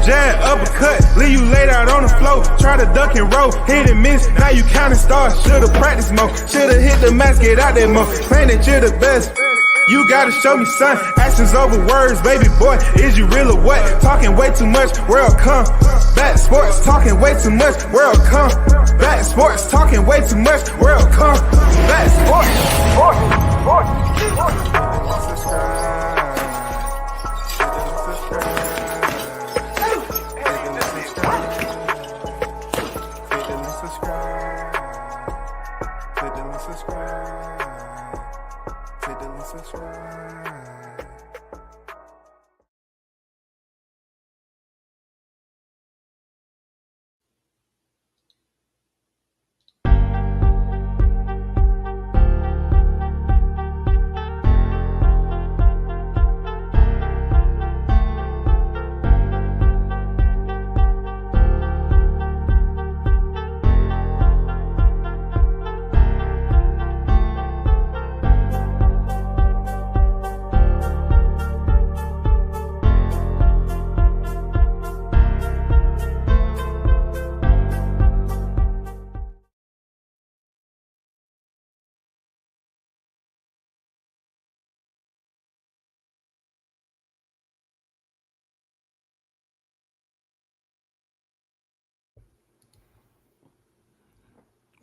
jab, uppercut, leave you laid out on the floor. Try to duck and roll, hit and miss, now you counting stars. Should've practiced more, should've hit the mask, get out there more. Man, that you're the best. You gotta show me, son. Actions over words, baby boy. Is you real or what? Talking way too much, world come. Back sports, talking way too much, world come. Back sports, talking way too much, world come. Back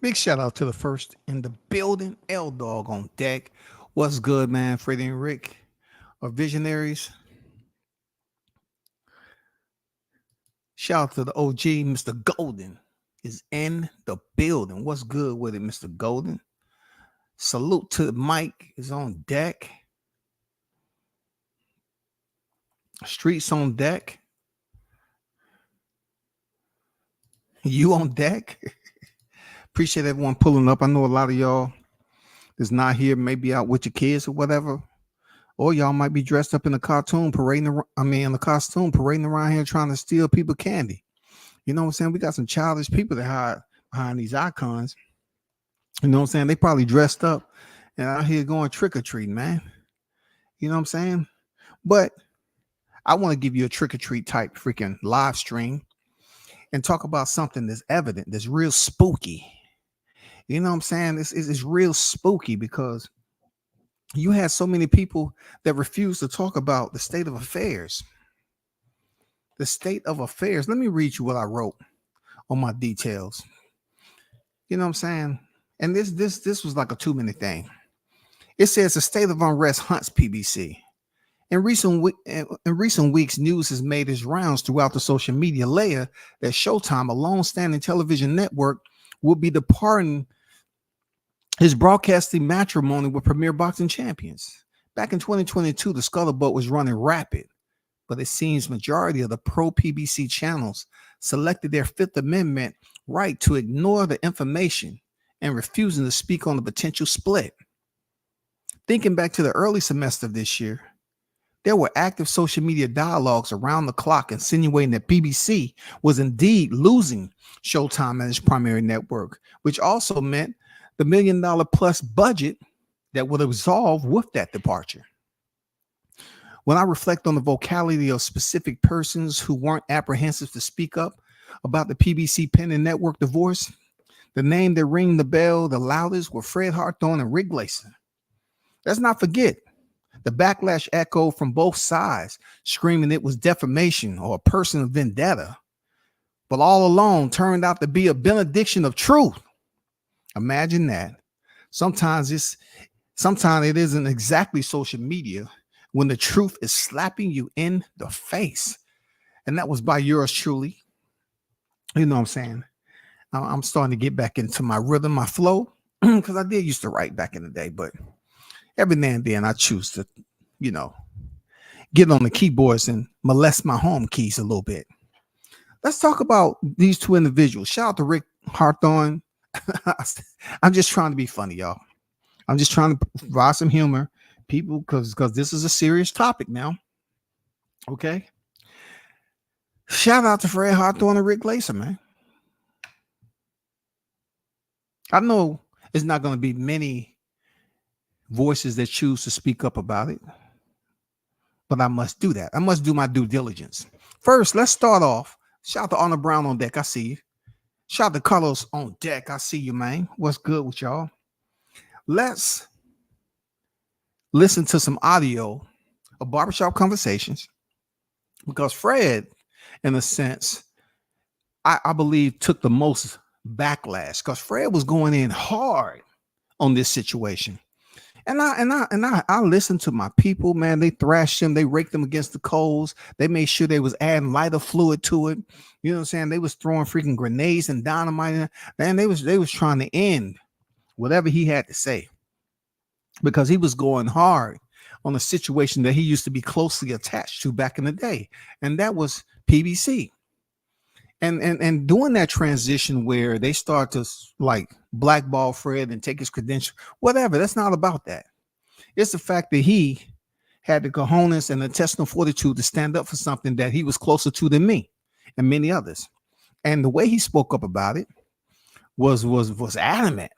Big shout out to the first in the building, L Dog on deck. What's good, man? Freddie and Rick are visionaries. Shout out to the OG, Mr. Golden is in the building. What's good with it, Mr. Golden? Salute to Mike is on deck. Streets on deck. You on deck? Appreciate everyone pulling up. I know a lot of y'all is not here, maybe out with your kids or whatever. Or y'all might be dressed up in a costume parading around here trying to steal people candy. You know what I'm saying? We got some childish people that hide behind these icons. You know what I'm saying? They probably dressed up and out here going trick-or-treating, man. You know what I'm saying? But I want to give you a trick-or-treat type freaking live stream and talk about something that's evident, that's real spooky. You know what I'm saying? It's real spooky because you had so many people that refuse to talk about the state of affairs. The state of affairs. Let me read you what I wrote on my details. You know what I'm saying? And this was like a 2-minute thing. It says the state of unrest hunts PBC. In recent weeks, news has made its rounds throughout the social media layer that Showtime, a long-standing television network, will be departing his broadcasting matrimony with premier boxing champions. Back in 2022, the scuttlebutt was running rapid, but it seems majority of the pro-PBC channels selected their Fifth Amendment right to ignore the information and refusing to speak on the potential split. Thinking back to the early semester of this year, there were active social media dialogues around the clock insinuating that PBC was indeed losing Showtime as its primary network, which also meant the $1 million plus budget that would absolve with that departure. When I reflect on the vocality of specific persons who weren't apprehensive to speak up about the PBC pending network divorce, the name that ring the bell the loudest were Fred Hawthorne and Rick Glaser. Let's not forget the backlash echoed from both sides, screaming it was defamation or a personal vendetta, but all along turned out to be a benediction of truth. Imagine that. Sometimes it isn't exactly social media when the truth is slapping you in the face. And that was by yours truly. You know what I'm saying? I'm starting to get back into my rhythm, my flow, because I did used to write back in the day, but every now and then I choose to, get on the keyboards and molest my home keys a little bit. Let's talk about these two individuals. Shout out to Rick Hawthorne. I'm just trying to be funny, y'all. I'm just trying to provide some humor, people, because this is a serious topic now. Okay. Shout out to Fred Hawthorne and Rick Glacer, man. I know it's not going to be many voices that choose to speak up about it, but I must do that. I must do my due diligence. First, let's start off. Shout out to Arnold Brown on deck. I see you. Shout out to Carlos on deck. I see you, man. What's good with y'all? Let's listen to some audio of barbershop conversations, because Fred, in a sense, I believe took the most backlash, because Fred was going in hard on this situation. And I listened to my people, man. They thrashed him, they raked them against the coals, they made sure they was adding lighter fluid to it. You know what I'm saying? They was throwing freaking grenades and dynamite. Man, they was trying to end whatever he had to say, because he was going hard on a situation that he used to be closely attached to back in the day, and that was PBC. And doing that transition where they start to like blackball Fred and take his credential, whatever, that's not about that. It's the fact that he had the cojones and the intestinal fortitude to stand up for something that he was closer to than me and many others. And the way he spoke up about it was adamant.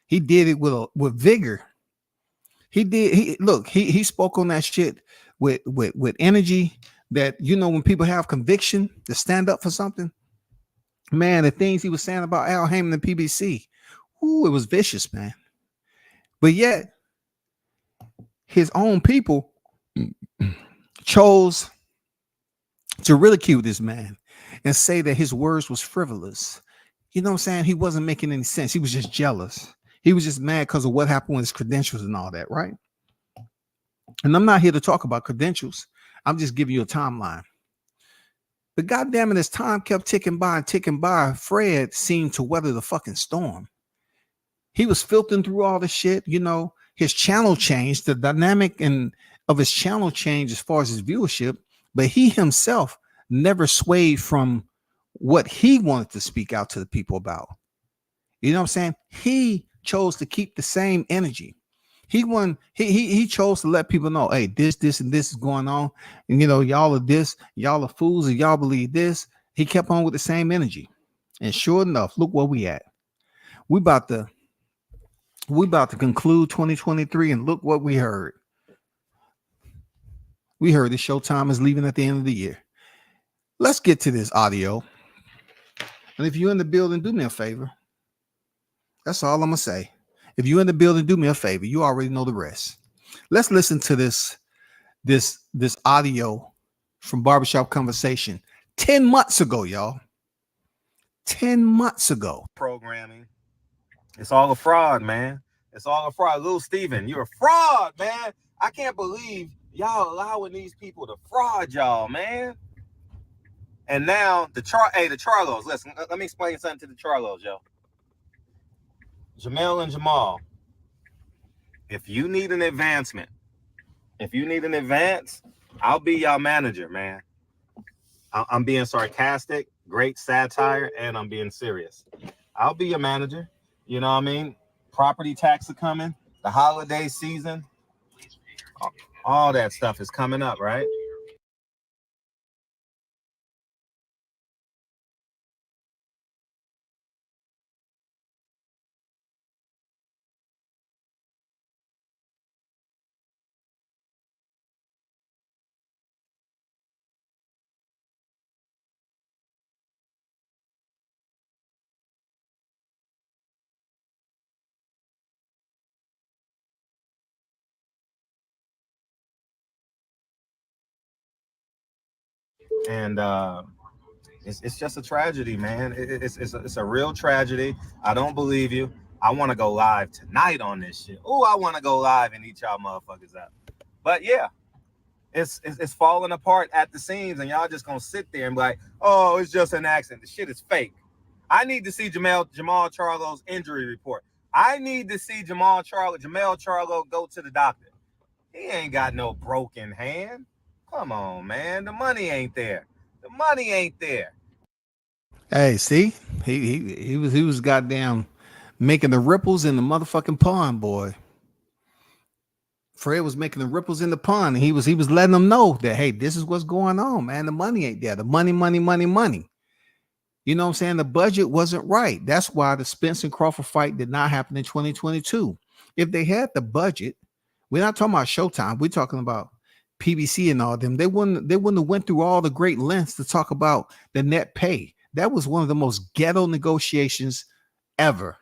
He did it with vigor. He spoke on that shit with energy. That, you know, when people have conviction to stand up for something, man, the things he was saying about Al Heyman and PBC, ooh, it was vicious, man. But yet, his own people chose to ridicule this man and say that his words was frivolous. You know what I'm saying? He wasn't making any sense. He was just jealous. He was just mad because of what happened with his credentials and all that, right? And I'm not here to talk about credentials. I'm just giving you a timeline. But goddamn it, as time kept ticking by, Fred seemed to weather the fucking storm. He was filtering through all the shit. You know, his channel changed, the dynamic of his channel changed as far as his viewership, but he himself never swayed from what he wanted to speak out to the people about. You know what I'm saying? He chose to keep the same energy. He chose to let people know, hey, this and this is going on, and you know, y'all are this, y'all are fools, and y'all believe this. He kept on with the same energy, and sure enough, look where we at. We about to conclude 2023, and look what we heard. We heard the Showtime is leaving at the end of the year. Let's get to this audio, and if you're in the building, do me a favor. That's all I'm gonna say. If you're in the building, do me a favor. You already know the rest. Let's listen to this audio from Barbershop Conversation 10 months ago, y'all. 10 months ago. Programming. It's all a fraud, man. It's all a fraud. Little Steven, you're a fraud, man. I can't believe y'all allowing these people to fraud y'all, man. And now the Charlos. Listen, let me explain something to the Charlos, yo. Jamel and Jamal, if you need an advancement, I'll be y'all manager, man. I'm being sarcastic, great satire, and I'm being serious. I'll be your manager. You know what I mean? Property tax are coming, the holiday season, all that stuff is coming up, right? And it's just a tragedy, man. It's a real tragedy. I don't believe you. I want to go live tonight on this shit. Oh, I want to go live and eat y'all motherfuckers up. But yeah, it's falling apart at the seams, and y'all just gonna sit there and be like, oh, it's just an accident. The shit is fake. I need to see Jamal Charlo's injury report. I need to see Jamel Charlo go to the doctor. He ain't got no broken hand. Come on, man. The money ain't there. The money ain't there. Hey, see, he was goddamn making the ripples in the motherfucking pond, boy. Fred was making the ripples in the pond, and he was letting them know that, hey, this is what's going on, man. The money ain't there. The money. You know what I'm saying? The budget wasn't right. That's why the Spence and Crawford fight did not happen in 2022. If they had the budget, we're not talking about Showtime. We're talking about PBC and all them, they wouldn't have went through all the great lengths to talk about the net pay. That was one of the most ghetto negotiations ever.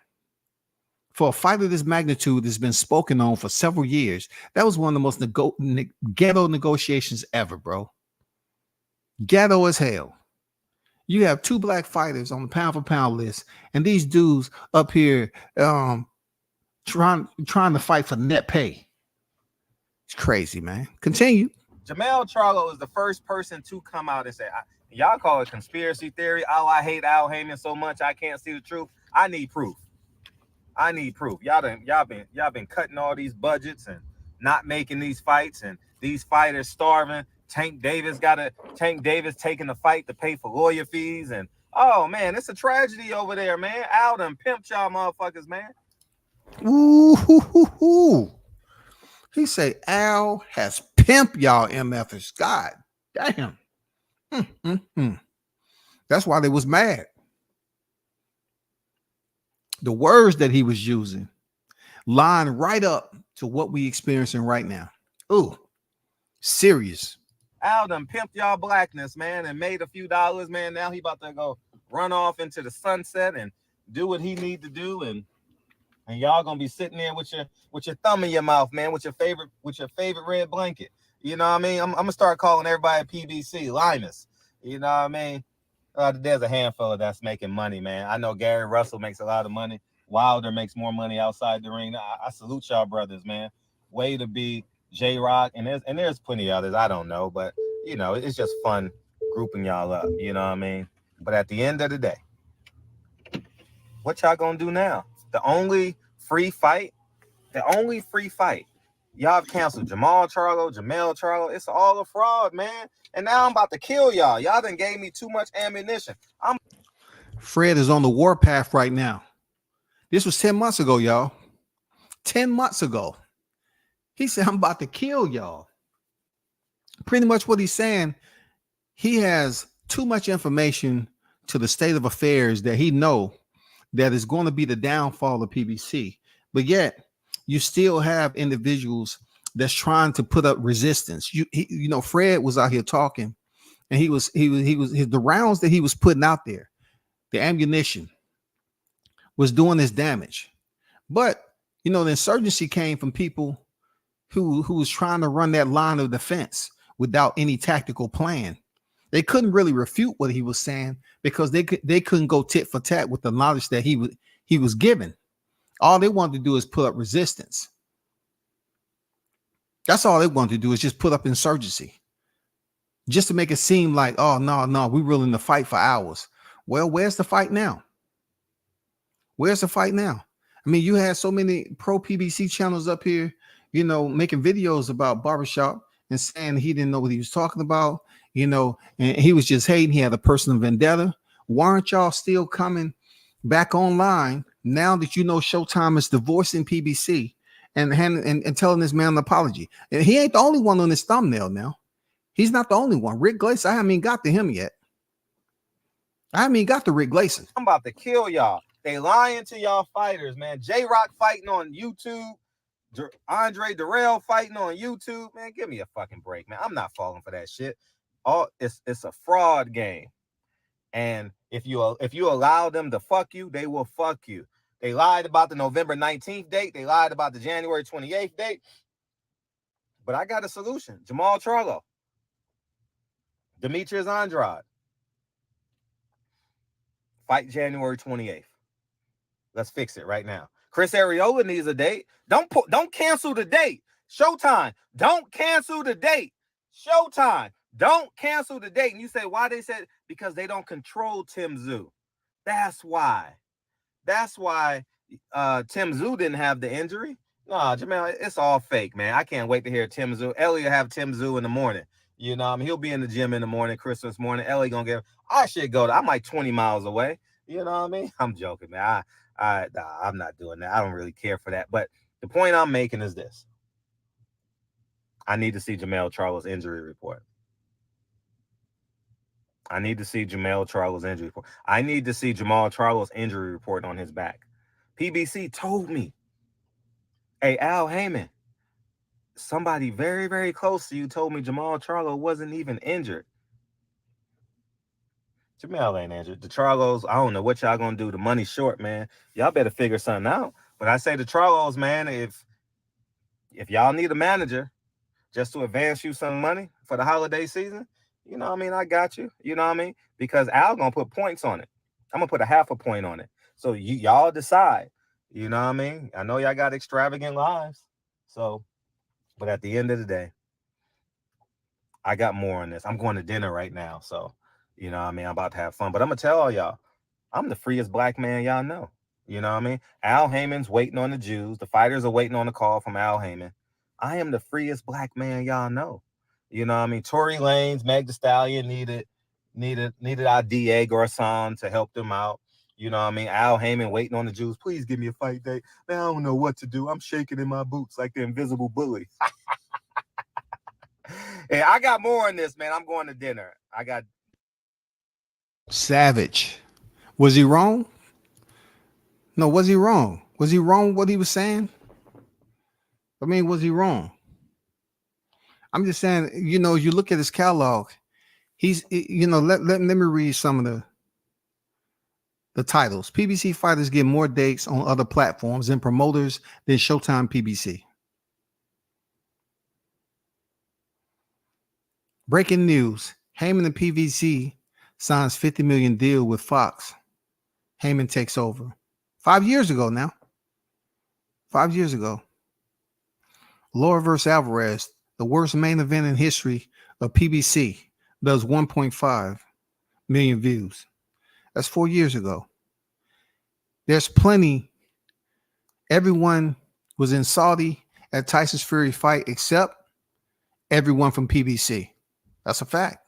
For a fight of this magnitude that's been spoken on for several years, that was one of the most ghetto negotiations ever, bro. Ghetto as hell. You have two black fighters on the pound for pound list, and these dudes up here trying to fight for net pay. It's crazy, man. Continue. Jamel Charlo is the first person to come out and say, y'all call it conspiracy theory. Oh, I hate Al Heyman so much I can't see the truth. I need proof. I need proof. Y'all been cutting all these budgets and not making these fights, and these fighters starving. Tank Davis taking the fight to pay for lawyer fees, and oh man, it's a tragedy over there, man. Al done pimped y'all motherfuckers, man. Ooh. He say Al has pimped y'all MFers. God damn. That's why they was mad. The words that he was using line right up to what we experiencing right now. Ooh, serious. Al done pimped y'all blackness, man, and made a few dollars, man. Now he about to go run off into the sunset and do what he need to do, and y'all gonna be sitting there with your thumb in your mouth, man, with your favorite red blanket. You know what I mean? I'm gonna start calling everybody at PBC Linus. You know what I mean? There's a handful of that's making money, man. I know Gary Russell makes a lot of money. Wilder makes more money outside the ring. I salute y'all brothers, man. Way to be J-Rock, and there's plenty of others. I don't know, but you know, it's just fun grouping y'all up. You know what I mean? But at the end of the day, what y'all gonna do now? The only free fight, y'all have canceled Jamel Charlo. It's all a fraud, man. And now I'm about to kill y'all. Y'all done gave me too much ammunition. Fred is on the warpath right now. This was 10 months ago, y'all. 10 months ago. He said, I'm about to kill y'all. Pretty much what he's saying, he has too much information to the state of affairs that he know that is going to be the downfall of PBC. But yet, you still have individuals that's trying to put up resistance. You know, Fred was out here talking, and the rounds that he was putting out there, the ammunition was doing this damage. But you know, the insurgency came from people who was trying to run that line of defense without any tactical plan. They couldn't really refute what he was saying because they couldn't go tit for tat with the knowledge that he was given. All they wanted to do is put up resistance. That's all they wanted to do, is just put up insurgency, just to make it seem like, oh no, we're willing to fight for hours. Well, where's the fight now? Where's the fight now? I mean, you had so many pro PBC channels up here, you know, making videos about barbershop and saying he didn't know what he was talking about, you know, and he was just hating. He had a personal vendetta. Why aren't y'all still coming back online now that you know Showtime is divorcing PBC and telling this man an apology? And he ain't the only one on this thumbnail now. He's not the only one. Rick Glaser, I haven't even got to him yet. I haven't even got to Rick Glaser. I'm about to kill y'all. They lying to y'all fighters, man. J-Rock fighting on YouTube. Andre Darrell fighting on YouTube. Man, give me a fucking break, man. I'm not falling for that shit. It's a fraud game. And if you allow them to fuck you, they will fuck you. They lied about the November 19th date. They lied about the January 28th date. But I got a solution. Jamel Charlo. Demetrius Andrade. Fight January 28th. Let's fix it right now. Chris Arreola needs a date. Don't cancel the date. Showtime. Don't cancel the date. Showtime. Don't cancel the date. And you say, why? They said, because they don't control Tim Tszyu. That's why. That's why Tim Tszyu didn't have the injury. Nah, Jamel, it's all fake, man. I can't wait to hear Tim Tszyu. Ellie will have Tim Tszyu in the morning. You know, I mean, he'll be in the gym in the morning, Christmas morning. Ellie gonna get. I should go. I'm like 20 miles away. You know what I mean? I'm joking, man. I'm not doing that. I don't really care for that. But the point I'm making is this. I need to see Jamel Charlo's injury report. I need to see Jamel Charlo's injury report. I need to see Jamel Charlo's injury report on his back. PBC told me, hey, Al Heyman, somebody very, very close to you told me Jamal Charlo wasn't even injured. Jamal ain't injured. The Charlos, I don't know what y'all gonna do. The money's short, man. Y'all better figure something out. But I say the Charlos, man, if y'all need a manager just to advance you some money for the holiday season, you know what I mean? I got you. You know what I mean? Because Al gonna put points on it. I'm gonna put a half a point on it. So y'all decide. You know what I mean? I know y'all got extravagant lives. So, but at the end of the day, I got more on this. I'm going to dinner right now. So, you know what I mean? I'm about to have fun. But I'm going to tell all y'all, I'm the freest black man y'all know. You know what I mean? Al Heyman's waiting on the Jews. The fighters are waiting on the call from Al Heyman. I am the freest black man y'all know. You know what I mean? Tory Lanez, Meg Thee Stallion needed our DA Garcon to help them out. You know what I mean? Al Heyman waiting on the Jews. Please give me a fight date. Man, I don't know what to do. I'm shaking in my boots like the invisible bully. Hey, I got more on this, man. I'm going to dinner. I got Savage. Was he wrong? No, was he wrong? Was he wrong what he was saying? I mean, was he wrong? I'm just saying, you know, you look at his catalog, he's, you know, let me read some of the titles. PBC fighters get more dates on other platforms and promoters than Showtime PBC. Breaking news. Heyman and PBC signs $50 million deal with Fox. Heyman takes over. 5 years ago now. 5 years ago. Laura versus Alvarez, the worst main event in history of PBC, does 1.5 million views. That's 4 years ago. There's plenty. Everyone was in Saudi at Tyson's Fury fight except everyone from PBC. That's a fact.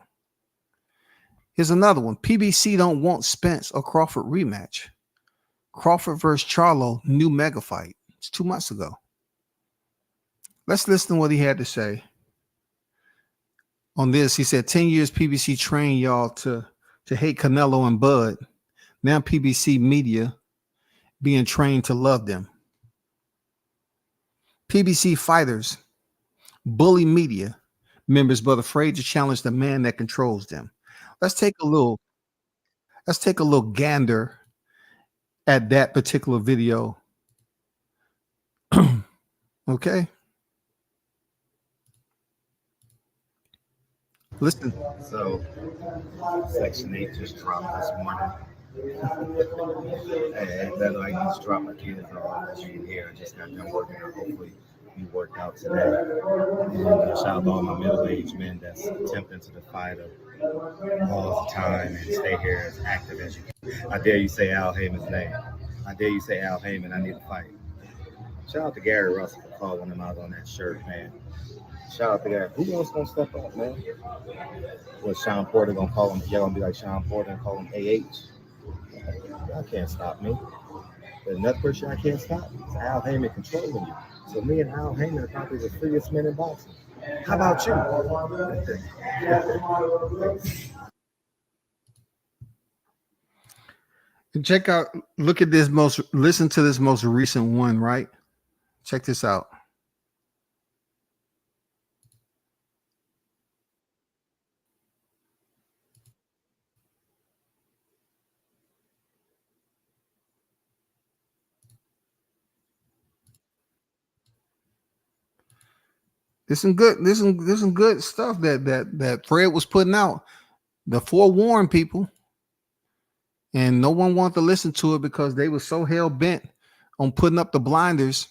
Here's another one. PBC don't want Spence or Crawford rematch. Crawford versus Charlo, new mega fight. It's 2 months ago. Let's listen to what he had to say on this. He said, 10 years PBC trained y'all to hate Canelo and Bud. Now PBC media being trained to love them. PBC fighters bully media members but afraid to challenge the man that controls them. Let's take a little gander at that particular video. Okay. Listen. So, Section 8 just dropped this morning. Hey, that I just dropped my kids off as you here. I just got done working out. Hopefully, you worked out today. And shout out to all my middle-aged men that's attempting to defy the all the time and stay here as active as you can. I dare you say Al Heyman's name. I dare you say Al Heyman, I need to fight. Shout out to Gary Russell for calling him out on that shirt, man. Shout out to Gary. Who else gonna step up, man? Was Sean Porter gonna call him? Y'all gonna be like Sean Porter and call him AH? Y'all can't stop me. There's another person I can't stop. It's Al Heyman controlling you. So me and Al Heyman are probably the freest men in boxing. How about you? Check out, listen to this most recent one, right? Check this out. There's some good stuff that Fred was putting out. The forewarned people. And no one wanted to listen to it because they were so hell bent on putting up the blinders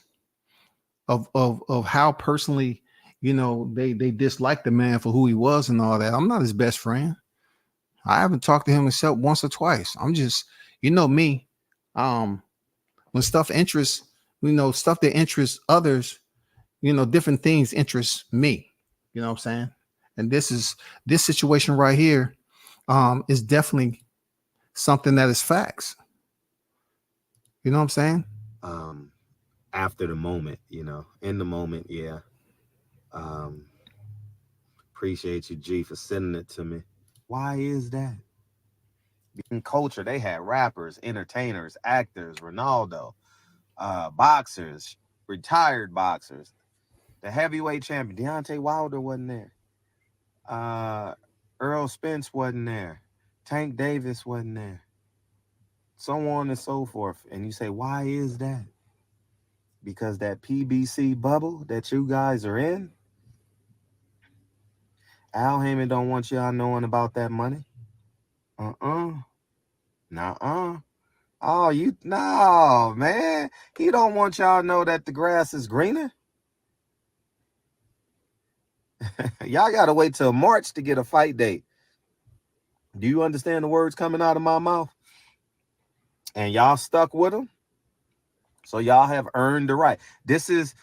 of how personally, you know, they disliked the man for who he was and all that. I'm not his best friend. I haven't talked to him except once or twice. I'm just, you know me, when stuff interests, you know, stuff that interests others, you know, different things interest me. You know what I'm saying? And this situation right here is definitely something that is facts. You know what I'm saying? After the moment, you know, in the moment, yeah. Appreciate you, G, for sending it to me. Why is that? In culture, they had rappers, entertainers, actors, Ronaldo, boxers, retired boxers. The heavyweight champion, Deontay Wilder wasn't there. Earl Spence wasn't there. Tank Davis wasn't there. So on and so forth. And you say, why is that? Because that PBC bubble that you guys are in, Al Heyman don't want y'all knowing about that money. Nuh-uh. Oh, no, man. He don't want y'all to know that the grass is greener. Y'all got to wait till March to get a fight date. Do you understand the words coming out of my mouth? And y'all stuck with them. So y'all have earned the right. This is,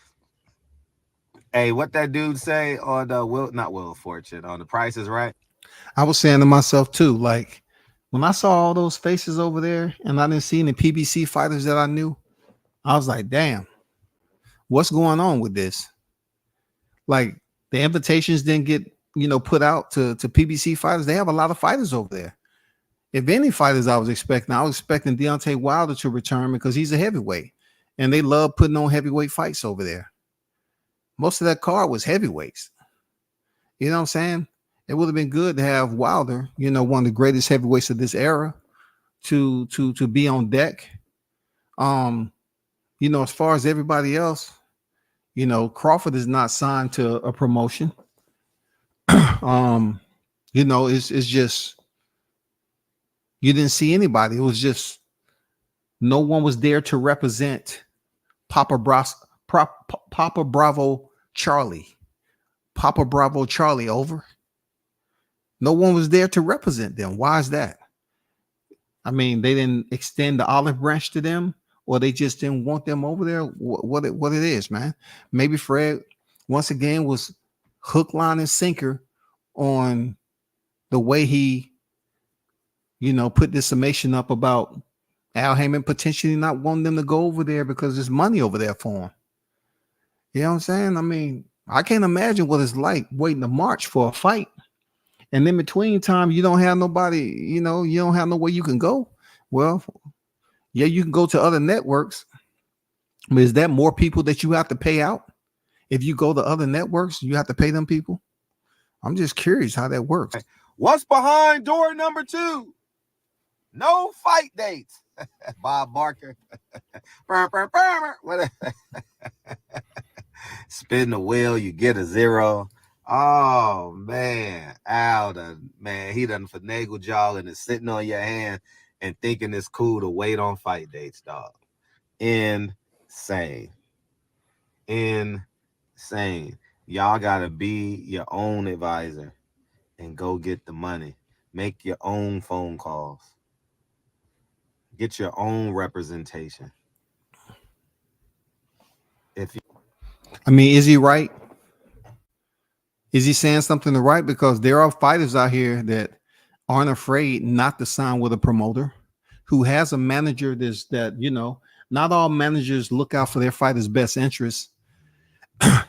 hey, what that dude say on the not Wheel of Fortune, on The Price is Right? I was saying to myself too, like when I saw all those faces over there and I didn't see any PBC fighters that I knew, I was like, damn, what's going on with this? Like the invitations didn't get, put out to PBC fighters. They have a lot of fighters over there. If any fighters I was expecting Deontay Wilder to return because he's a heavyweight and they love putting on heavyweight fights over there. Most of that card was heavyweights. You know what I'm saying? It would have been good to have Wilder, one of the greatest heavyweights of this era, to be on deck. As far as everybody else, Crawford is not signed to a promotion. It's just you didn't see anybody. It was just no one was there to represent Papa Bravo Charlie. Papa Bravo Charlie over. No one was there to represent them. Why is that? I mean, they didn't extend the olive branch to them, or they just didn't want them over there. What it is, man. Maybe Fred once again was hook, line, and sinker on the way he, put this summation up about Al Heyman potentially not wanting them to go over there because there's money over there for him. You know what I'm saying? I mean, I can't imagine what it's like waiting to March for a fight. And in between time, you don't have nobody, you don't have nowhere you can go. Well, yeah, you can go to other networks. But is that more people that you have to pay out? If you go to other networks, you have to pay them people. I'm just curious how that works. What's behind door number 2? No fight dates. Bob Barker. Spin the wheel, you get a 0. Oh man, Al he done finagled y'all and is sitting on your hand and thinking it's cool to wait on fight dates, dog. Insane. Y'all gotta be your own advisor and go get the money. Make your own phone calls. Get your own representation. Is he right? Is he saying something right? Because there are fighters out here that aren't afraid not to sign with a promoter who has a manager not all managers look out for their fighters' best interests.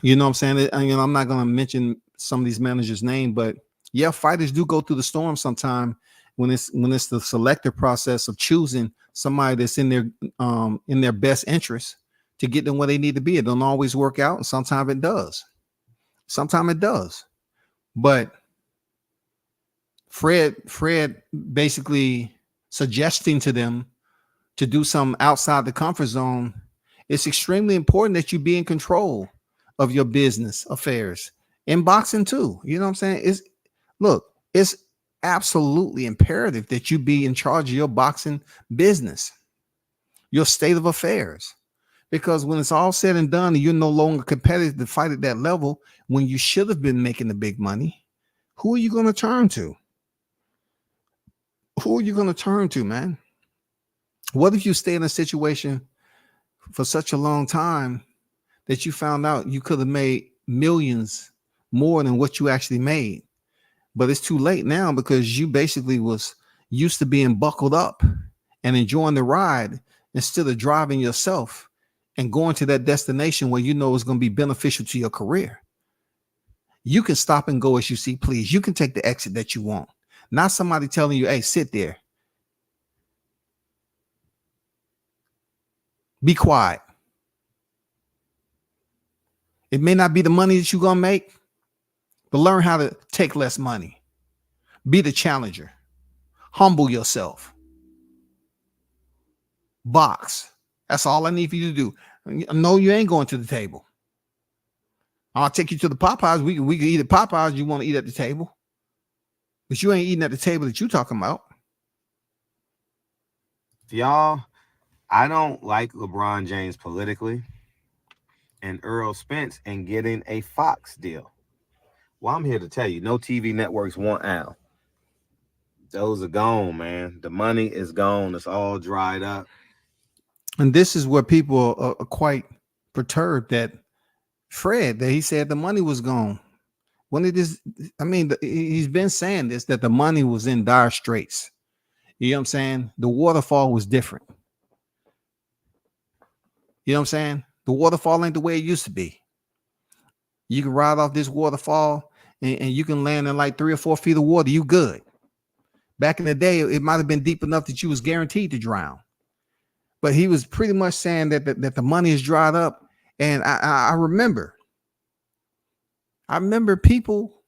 You know what I'm saying? I'm not going to mention some of these managers' name, but yeah, fighters do go through the storm sometime when it's the selective process of choosing somebody that's in their best interest to get them where they need to be. It don't always work out, and sometimes it does. But Fred basically suggesting to them to do something outside the comfort zone. It's extremely important that you be in control of your business affairs in boxing too. You know what I'm saying? It's absolutely imperative that you be in charge of your boxing business, your state of affairs. Because when it's all said and done and you're no longer competitive to fight at that level when you should have been making the big money, who are you going to turn to? Man? What if you stay in a situation for such a long time that you found out you could have made millions more than what you actually made? But it's too late now because you basically was used to being buckled up and enjoying the ride instead of driving yourself and going to that destination where you know it's going to be beneficial to your career. You can stop and go as you see, please. You can take the exit that you want. Not somebody telling you, hey, sit there. Be quiet. It may not be the money that you're going to make, but learn how to take less money. Be the challenger. Humble yourself. Box. That's all I need for you to do. No, you ain't going to the table. I'll take you to the Popeyes. We can eat at Popeyes. You want to eat at the table. But you ain't eating at the table that you talking about. Y'all, I don't like LeBron James politically and Earl Spence and getting a Fox deal. Well, I'm here to tell you, no TV networks want Al. Those are gone, man. The money is gone. It's all dried up. And this is where people are quite perturbed that Fred, that he said the money was gone. When it is, I mean, he's been saying this, that the money was in dire straits. You know what I'm saying? The waterfall was different. You know what I'm saying? The waterfall ain't the way it used to be. You can ride off this waterfall and you can land in like 3 or 4 feet of water. You good. Back in the day, it might have been deep enough that you was guaranteed to drown. But he was pretty much saying that the money is dried up. And I remember people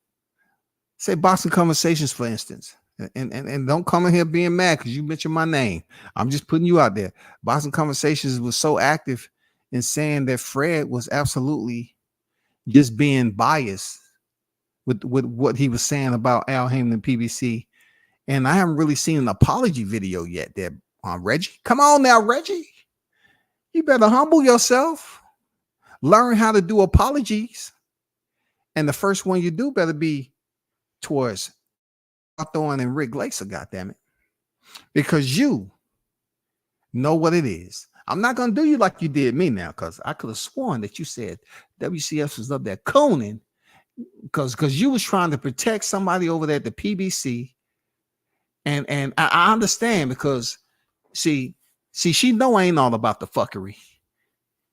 say boxing conversations, for instance, and don't come in here being mad because you mentioned my name. I'm just putting you out there. Boxing conversations was so active in saying that Fred was absolutely just being biased with what he was saying about Al Haymon and PBC. And I haven't really seen an apology video yet there on Reggie. Come on now, Reggie. You better humble yourself. Learn how to do apologies. And the first one you do better be towards Hawthorne and Rick Glacer, goddammit. Because you know what it is. I'm not going to do you like you did me now, because I could have sworn that you said WCS was up there cooning because you was trying to protect somebody over there at the PBC. And I understand because she know I ain't all about the fuckery.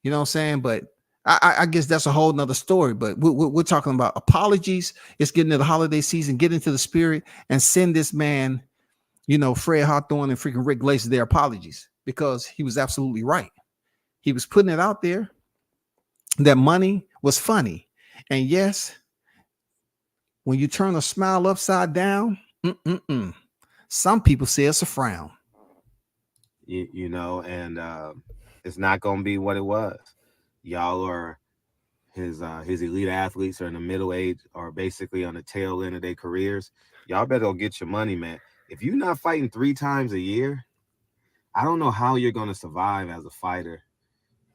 You know what I'm saying? But I guess that's a whole nother story. But we're talking about apologies. It's getting to the holiday season, get into the spirit and send this man, you know, Fred Hawthorne and freaking Rick Glacer their apologies, because he was absolutely right. He was putting it out there that money was funny. And yes, when you turn a smile upside down, some people say it's a frown. You know, and it's not going to be what it was. Y'all are his elite athletes are in the middle age or basically on the tail end of their careers. Y'all better go get your money, man. If you're not fighting 3 times a year, I don't know how you're going to survive as a fighter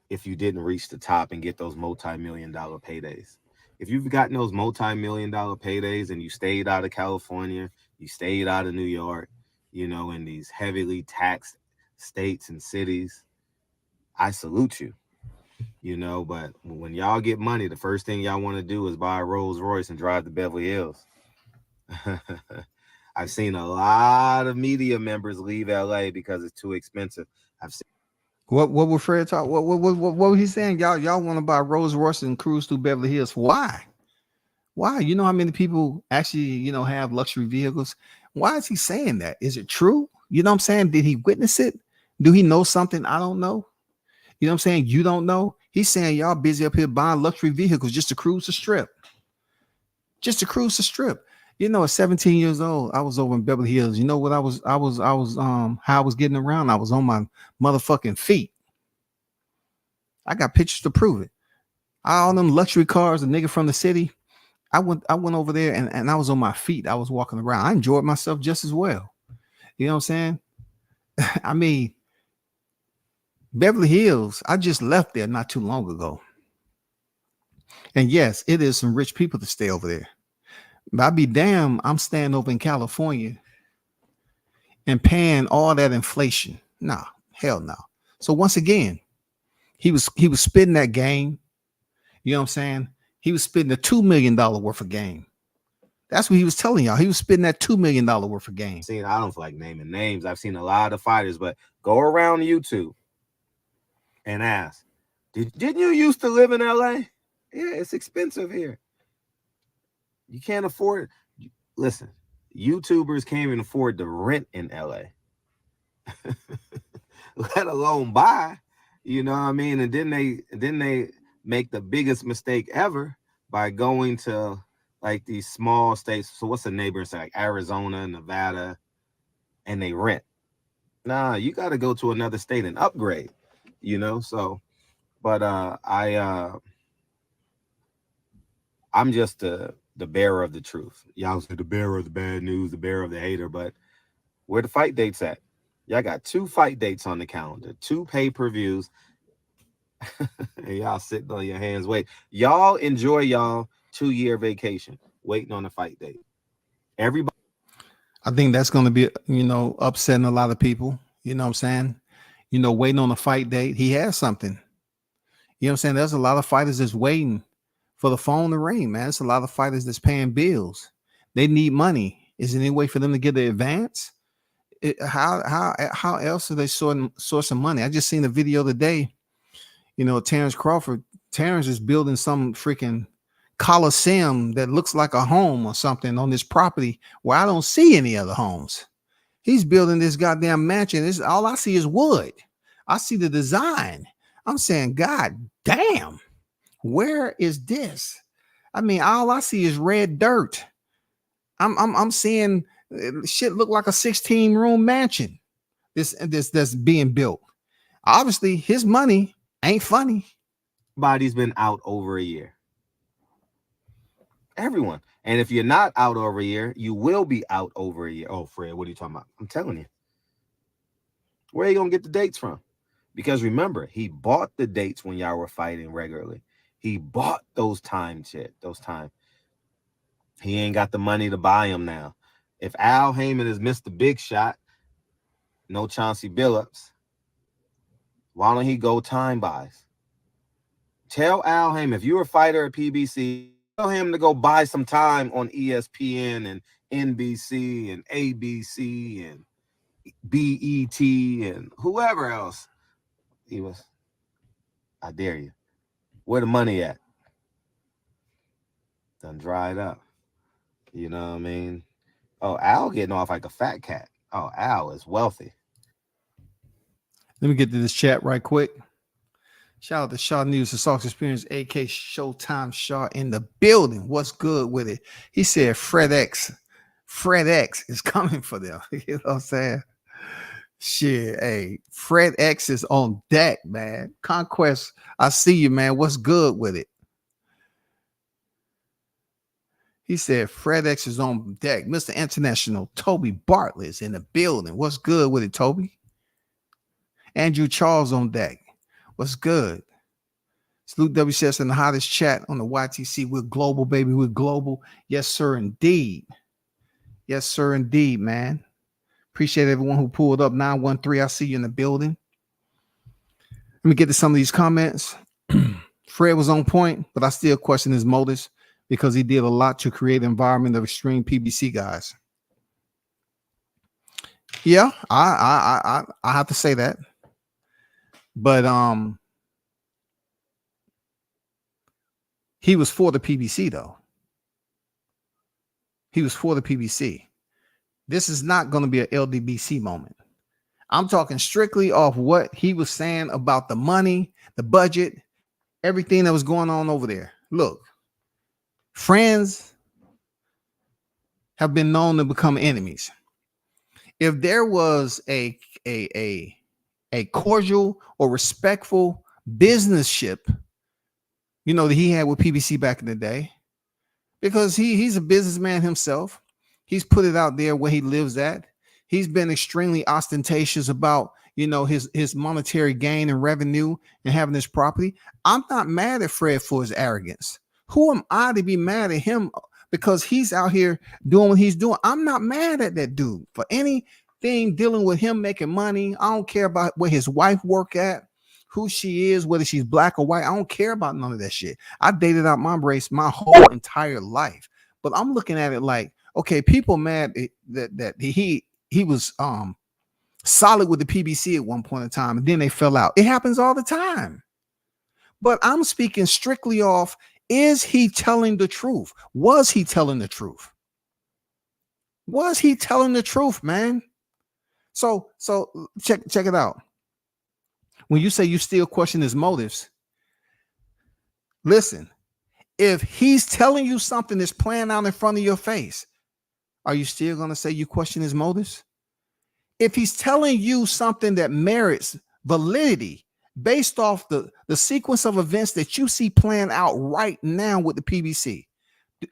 if you didn't reach the top and get those multi-million-dollar paydays. If you've gotten those multi-million-dollar paydays and you stayed out of California, you stayed out of New York, you know, in these heavily taxed states and cities, I salute you. You know, but when y'all get money, the first thing y'all want to do is buy a Rolls Royce and drive to Beverly Hills. I've seen a lot of media members leave LA because it's too expensive. I've seen what would Fred talk? What was he saying? Y'all want to buy Rolls Royce and cruise through Beverly Hills? Why? You know how many people actually, you know, have luxury vehicles? Why is he saying that? Is it true? You know what I'm saying? Did he witness it? Do he know something I don't know? You know what I'm saying? You don't know. He's saying y'all busy up here buying luxury vehicles just to cruise the strip. Just to cruise the strip. You know, at 17 years old, I was over in Beverly Hills. You know what I was how I was getting around? I was on my motherfucking feet. I got pictures to prove it. All them luxury cars, a nigga from the city. I went over there and I was on my feet. I was walking around. I enjoyed myself just as well. You know what I'm saying? I mean, Beverly Hills, I just left there not too long ago. And yes, it is some rich people to stay over there. But I'd be damn, I'm staying over in California and paying all that inflation. Nah, hell no. So once again, he was spitting that game. You know what I'm saying? He was spitting a $2 million worth of game. That's what he was telling y'all. He was spitting that $2 million worth of game. I don't feel like naming names. I've seen a lot of fighters, but go around YouTube and ask, didn't you used to live in LA? Yeah, it's expensive here. You can't afford it. Listen, YouTubers can't even afford to rent in LA, let alone buy. You know what I mean? And then make the biggest mistake ever by going to like these small states. So what's the neighbors like Arizona, Nevada, and they rent. Nah, you got to go to another state and upgrade, you know? So, but I'm just the bearer of the truth. Y'all say the bearer of the bad news, the bearer of the hater, but where the fight dates at? Y'all got 2 fight dates on the calendar, 2 pay-per-views. And y'all sitting on your hands. Wait, y'all enjoy y'all 2-year vacation waiting on a fight date. Everybody. I think that's going to be, you know, upsetting a lot of people. You know what I'm saying? You know, waiting on a fight date. He has something. You know what I'm saying? There's a lot of fighters that's waiting for the phone to ring, man. It's a lot of fighters that's paying bills. They need money. Is there any way for them to get the advance? How else are they sourcing money? I just seen a video today. You know, Terrence Crawford. Terrence is building some freaking Coliseum that looks like a home or something on this property where I don't see any other homes. He's building this goddamn mansion. This all I see is wood. I see the design. I'm saying, God damn, where is this? I mean, all I see is red dirt. I'm seeing shit look like a 16-room mansion. This that's being built. Obviously, his money ain't funny. Everybody's been out over a year. Everyone. And if you're not out over a year, you will be out over a year. Oh, Fred, what are you talking about? I'm telling you. Where are you going to get the dates from? Because remember, he bought the dates when y'all were fighting regularly. He bought those time. He ain't got the money to buy them now. If Al Heyman has missed the big shot, no Chauncey Billups, why don't he go time buys? Tell Al Heyman, if you're a fighter at PBC, tell him to go buy some time on ESPN and NBC and ABC and BET and whoever else. I dare you. Where the money at? Done dried up. You know what I mean? Oh, Al getting off like a fat cat. Oh, Al is wealthy. Let me get to this chat right quick. Shout out to Shaw News, the Sox Experience, AK Showtime Shaw in the building. What's good with it? He said Fred X is coming for them. You know what I'm saying? Shit, hey, Fred X is on deck, man. Conquest, I see you, man. What's good with it? He said Fred X is on deck. Mr. International, Toby Bartlett is in the building. What's good with it, Toby? Andrew Charles on deck. What's good? Salute WCS in the hottest chat on the YTC. We're global, baby. We're global. Yes, sir, indeed. Yes, sir, indeed, man. Appreciate everyone who pulled up. 913, I see you in the building. Let me get to some of these comments. Fred was on point, but I still question his motives because he did a lot to create an environment of extreme PBC guys. Yeah, I have to say that. But he was for the PBC, though. He was for the PBC. This is not going to be an LDBC moment. I'm talking strictly off what he was saying about the money, the budget, everything that was going on over there. Look, friends have been known to become enemies. If there was a cordial or respectful businessship, you know, that he had with PBC back in the day, because he's a businessman himself. He's put it out there where he lives at. He's been extremely ostentatious about, you know, his monetary gain and revenue and having this property. I'm not mad at Fred for his arrogance. Who am I to be mad at him because he's out here doing what he's doing? I'm not mad at that dude for anything dealing with him making money. I don't care about where his wife work at, who she is, whether she's black or white. I don't care about none of that shit. I dated out my race my whole entire life. But I'm looking at it like, okay, people mad that he was solid with the PBC at one point in time, and then they fell out. It happens all the time. But I'm speaking strictly off, is he telling the truth? Was he telling the truth? Was he telling the truth, man? So check it out. When you say you still question his motives, listen, if he's telling you something that's playing out in front of your face, are you still going to say you question his motives? If he's telling you something that merits validity based off the sequence of events that you see playing out right now with the PBC,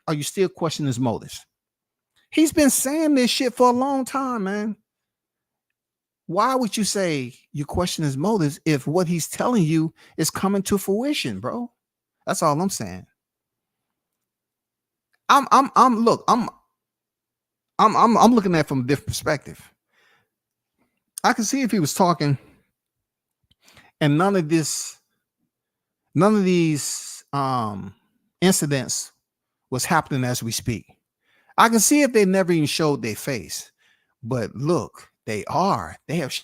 are you still questioning his motives? He's been saying this shit for a long time, man. Why would you say you question his motives if what he's telling you is coming to fruition, bro? That's all I'm saying. I'm looking at it from a different perspective. I can see if he was talking and none of these incidents was happening as we speak. I can see if they never even showed their face. But look, they have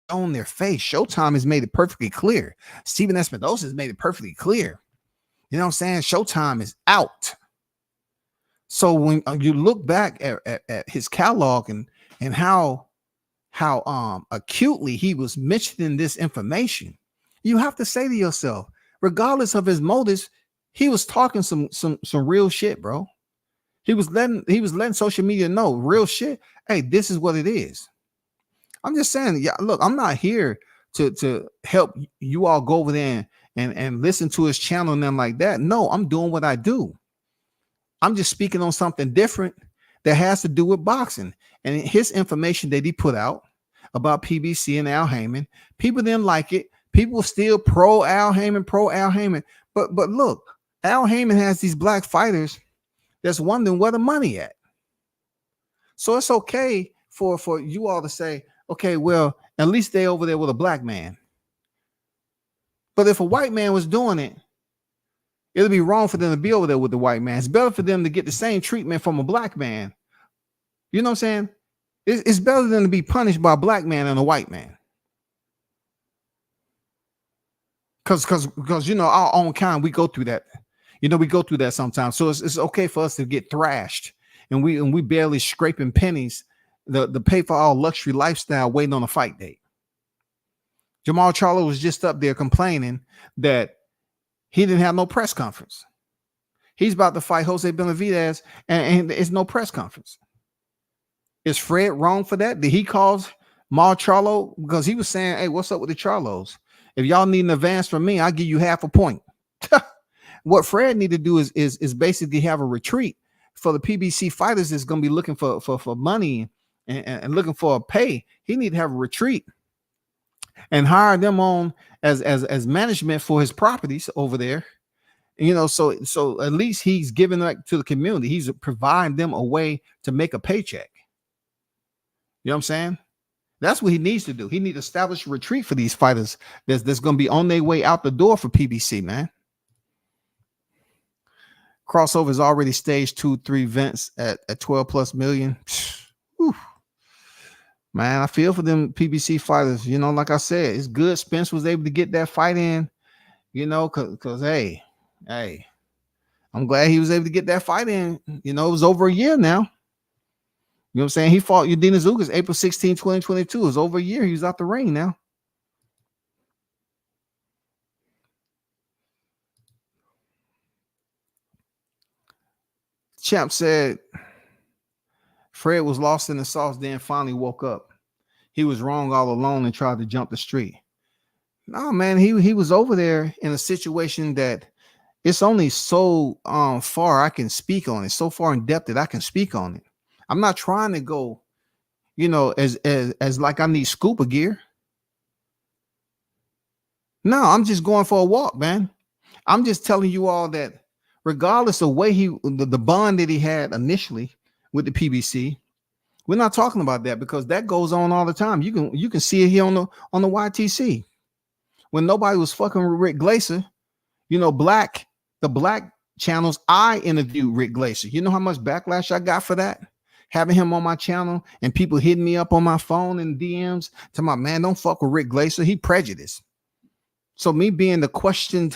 shown their face. Showtime has made it perfectly clear. Stephen Espinosa has made it perfectly clear. You know what I'm saying? Showtime is out. So when you look back at his catalog and how acutely he was mentioning this information, you have to say to yourself, regardless of his motives, he was talking some real shit, bro. He was letting social media know real shit. Hey, this is what it is. I'm just saying, yeah, look, I'm not here to help you all go over there and listen to his channel and them like that. No, I'm doing what I do. I'm just speaking on something different that has to do with boxing and his information that he put out about PBC and Al Heyman. People didn't like it. People still pro Al Heyman. But look, Al Heyman has these black fighters that's wondering where the money at. So it's okay for you all to say, okay, well, at least they over there with a black man. But if a white man was doing it, it'll be wrong for them to be over there with the white man. It's better for them to get the same treatment from a black man. You know what I'm saying? It's better than to be punished by a black man than a white man. Because you know, our own kind, we go through that. You know, we go through that sometimes. So it's okay for us to get thrashed and we barely scraping pennies to pay for our luxury lifestyle waiting on a fight date. Jamal Charlo was just up there complaining that he didn't have no press conference. He's about to fight Jose Benavidez and it's no press conference. Is Fred wrong for that? Did he cause Mal Charlo? Because he was saying, hey, what's up with the Charlos? If y'all need an advance from me, I'll give you half a point. What Fred need to do is basically have a retreat for the PBC fighters that's going to be looking for money and looking for a pay. He need to have a retreat and hire them on as management for his properties over there. You know, so at least he's giving that to the community. He's providing them a way to make a paycheck. You know what I'm saying? That's what he needs to do. He needs to establish a retreat for these fighters that's going to be on their way out the door for PBC, man. Crossover is already staged 2-3 events at 12 plus million. Whew. Man, I feel for them PBC fighters. You know, like I said, it's good Spence was able to get that fight in, you know, because hey, I'm glad he was able to get that fight in. You know, it was over a year now. You know what I'm saying? He fought Udina Zukas April 16, 2022. It was over a year. He was out the ring now. Champ said Fred was lost in the sauce, then finally woke up. He was wrong all along and tried to jump the street. No, man, he was over there in a situation that it's only so far I can speak on it, so far in depth that I can speak on it. I'm not trying to go, you know, as like I need scuba gear. No, I'm just going for a walk, man. I'm just telling you all that regardless of way the bond that he had initially with the PBC, we're not talking about that because that goes on all the time. You can see it here on the YTC when nobody was fucking with Rick Glacer. You know, the black channels. I interviewed Rick Glacer. You know how much backlash I got for that? Having him on my channel and people hitting me up on my phone and DMs to my man, don't fuck with Rick Glacer. He prejudiced. So me being the question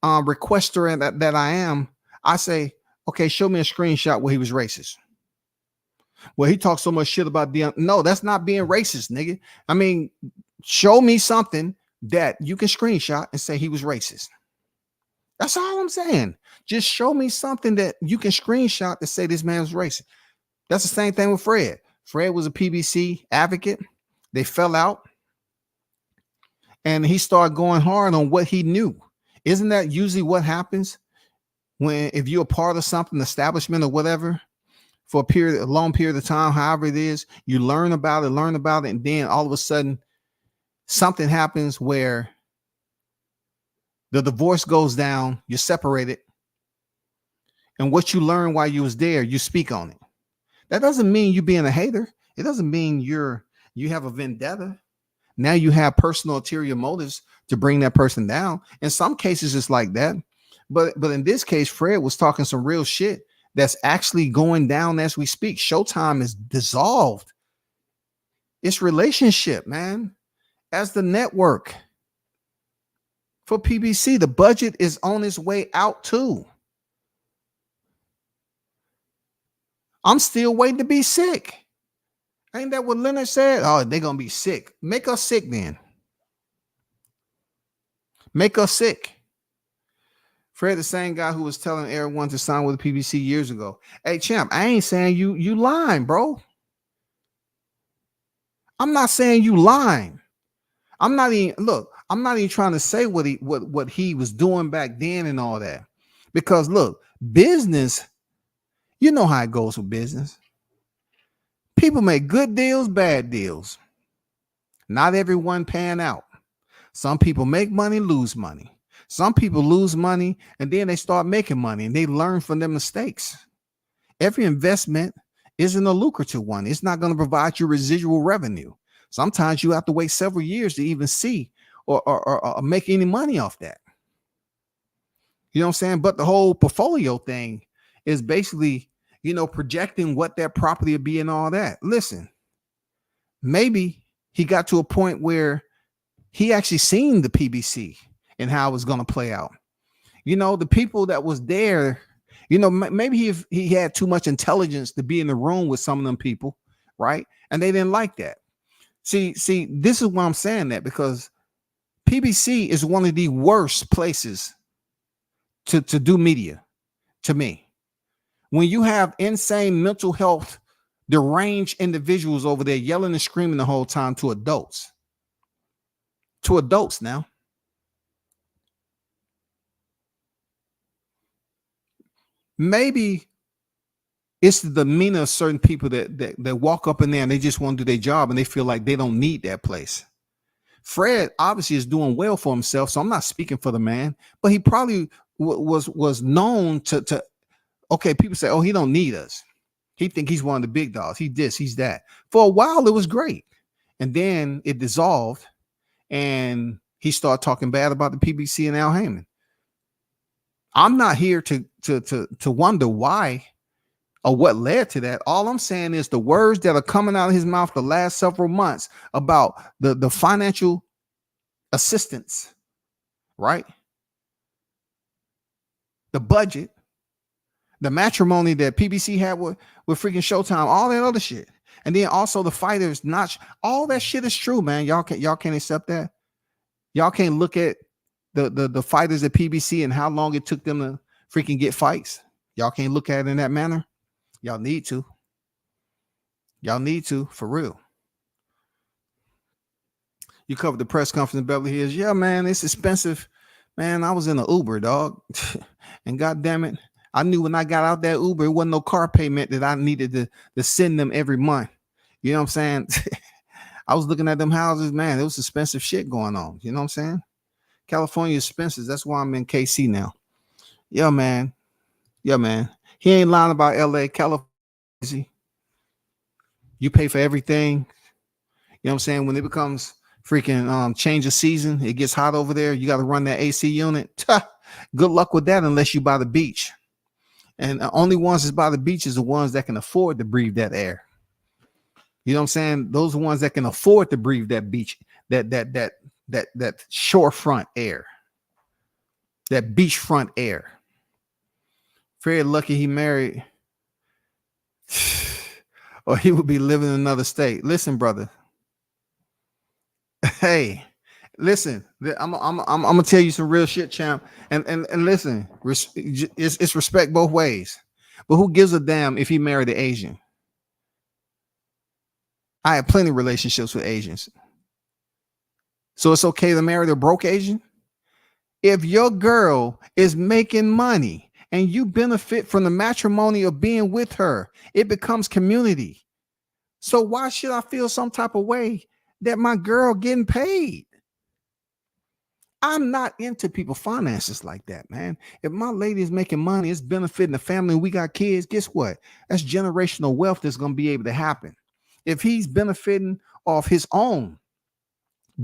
requester that I am, I say, okay, show me a screenshot where he was racist. Well, he talks so much shit about DM. No, that's not being racist, nigga. I mean, show me something that you can screenshot and say he was racist. That's all I'm saying. Just show me something that you can screenshot to say this man was racist. That's the same thing with Fred. Fred was a PBC advocate. They fell out. And he started going hard on what he knew. Isn't that usually what happens when, if you're a part of something, establishment or whatever, for a long period of time, however it is, you learn about it, and then all of a sudden something happens where the divorce goes down, you're separated, and what you learned while you was there, you speak on it. That doesn't mean you being a hater. It doesn't mean you have a vendetta. Now you have personal ulterior motives to bring that person down. In some cases, it's like that. But in this case, Fred was talking some real shit that's actually going down as we speak. Showtime is dissolved. It's relationship, man. As the network for PBC, the budget is on its way out too. I'm still waiting to be sick. Ain't that what Leonard said? Oh, they're going to be sick. Make us sick then. Make us sick. Fred, the same guy who was telling everyone to sign with the PBC years ago. Hey, champ, I ain't saying you lying, bro. I'm not saying you lying. I'm not even trying to say what he was doing back then and all that. Because look, business, you know how it goes with business. People make good deals, bad deals. Not everyone pan out. Some people make money, lose money. Some people lose money and then they start making money and they learn from their mistakes. Every investment isn't a lucrative one. It's not going to provide you residual revenue. Sometimes you have to wait several years to even see or make any money off that. You know what I'm saying? But the whole portfolio thing is basically, projecting what that property will be and all that. Listen, maybe he got to a point where he actually seen the PBC and how it was going to play out. The people that was there, maybe he had too much intelligence to be in the room with some of them people, right? And they didn't like that. See, this is why I'm saying that, because PBC is one of the worst places to do media, to me. When you have insane mental health, deranged individuals over there yelling and screaming the whole time to adults now. Maybe it's the demeanor of certain people that walk up in there and they just want to do their job and they feel like they don't need that place. Fred obviously is doing well for himself, so I'm not speaking for the man, but he probably was known to okay, people say, oh, he don't need us. He think he's one of the big dogs. He this, he's that. For a while, it was great. And then it dissolved and he started talking bad about the PBC and Al Heyman. I'm not here to wonder why or what led to that. All I'm saying is the words that are coming out of his mouth the last several months about the financial assistance, right? The budget, the matrimony that PBC had with freaking Showtime, all that other shit. And then also the fighters, all that shit is true, man. Y'all can't accept that. Y'all can't look at the fighters at PBC and how long it took them to freaking get fights. Y'all can't look at it in that manner. Y'all need to. Y'all need to, for real. You covered the press conference in Beverly Hills. Yeah, man, it's expensive. Man, I was in an Uber, dog. And goddamn it, I knew when I got out that Uber, it wasn't no car payment that I needed to send them every month. You know what I'm saying? I was looking at them houses, man. There was expensive shit going on. You know what I'm saying? California expenses. That's why I'm in KC now. Yeah, man. Yeah, man. He ain't lying about LA. California. You pay for everything. You know what I'm saying? When it becomes freaking change of season, it gets hot over there. You got to run that AC unit. Good luck with that unless you by the beach. And the only ones that's by the beach is the ones that can afford to breathe that air. You know what I'm saying? Those are the ones that can afford to breathe that beach, that shorefront air, that beachfront air. Very lucky he married, or he would be living in another state. Listen, brother. Hey, Listen, I'm gonna tell you some real shit, champ. And listen, it's respect both ways. But who gives a damn if he married an Asian? I have plenty of relationships with Asians. So it's okay to marry the broke Asian? If your girl is making money and you benefit from the matrimony of being with her, it becomes community. So why should I feel some type of way that my girl getting paid? I'm not into people finances like that, man. If my lady is making money, it's benefiting the family, and we got kids, guess what? That's generational wealth that's going to be able to happen. If he's benefiting off his own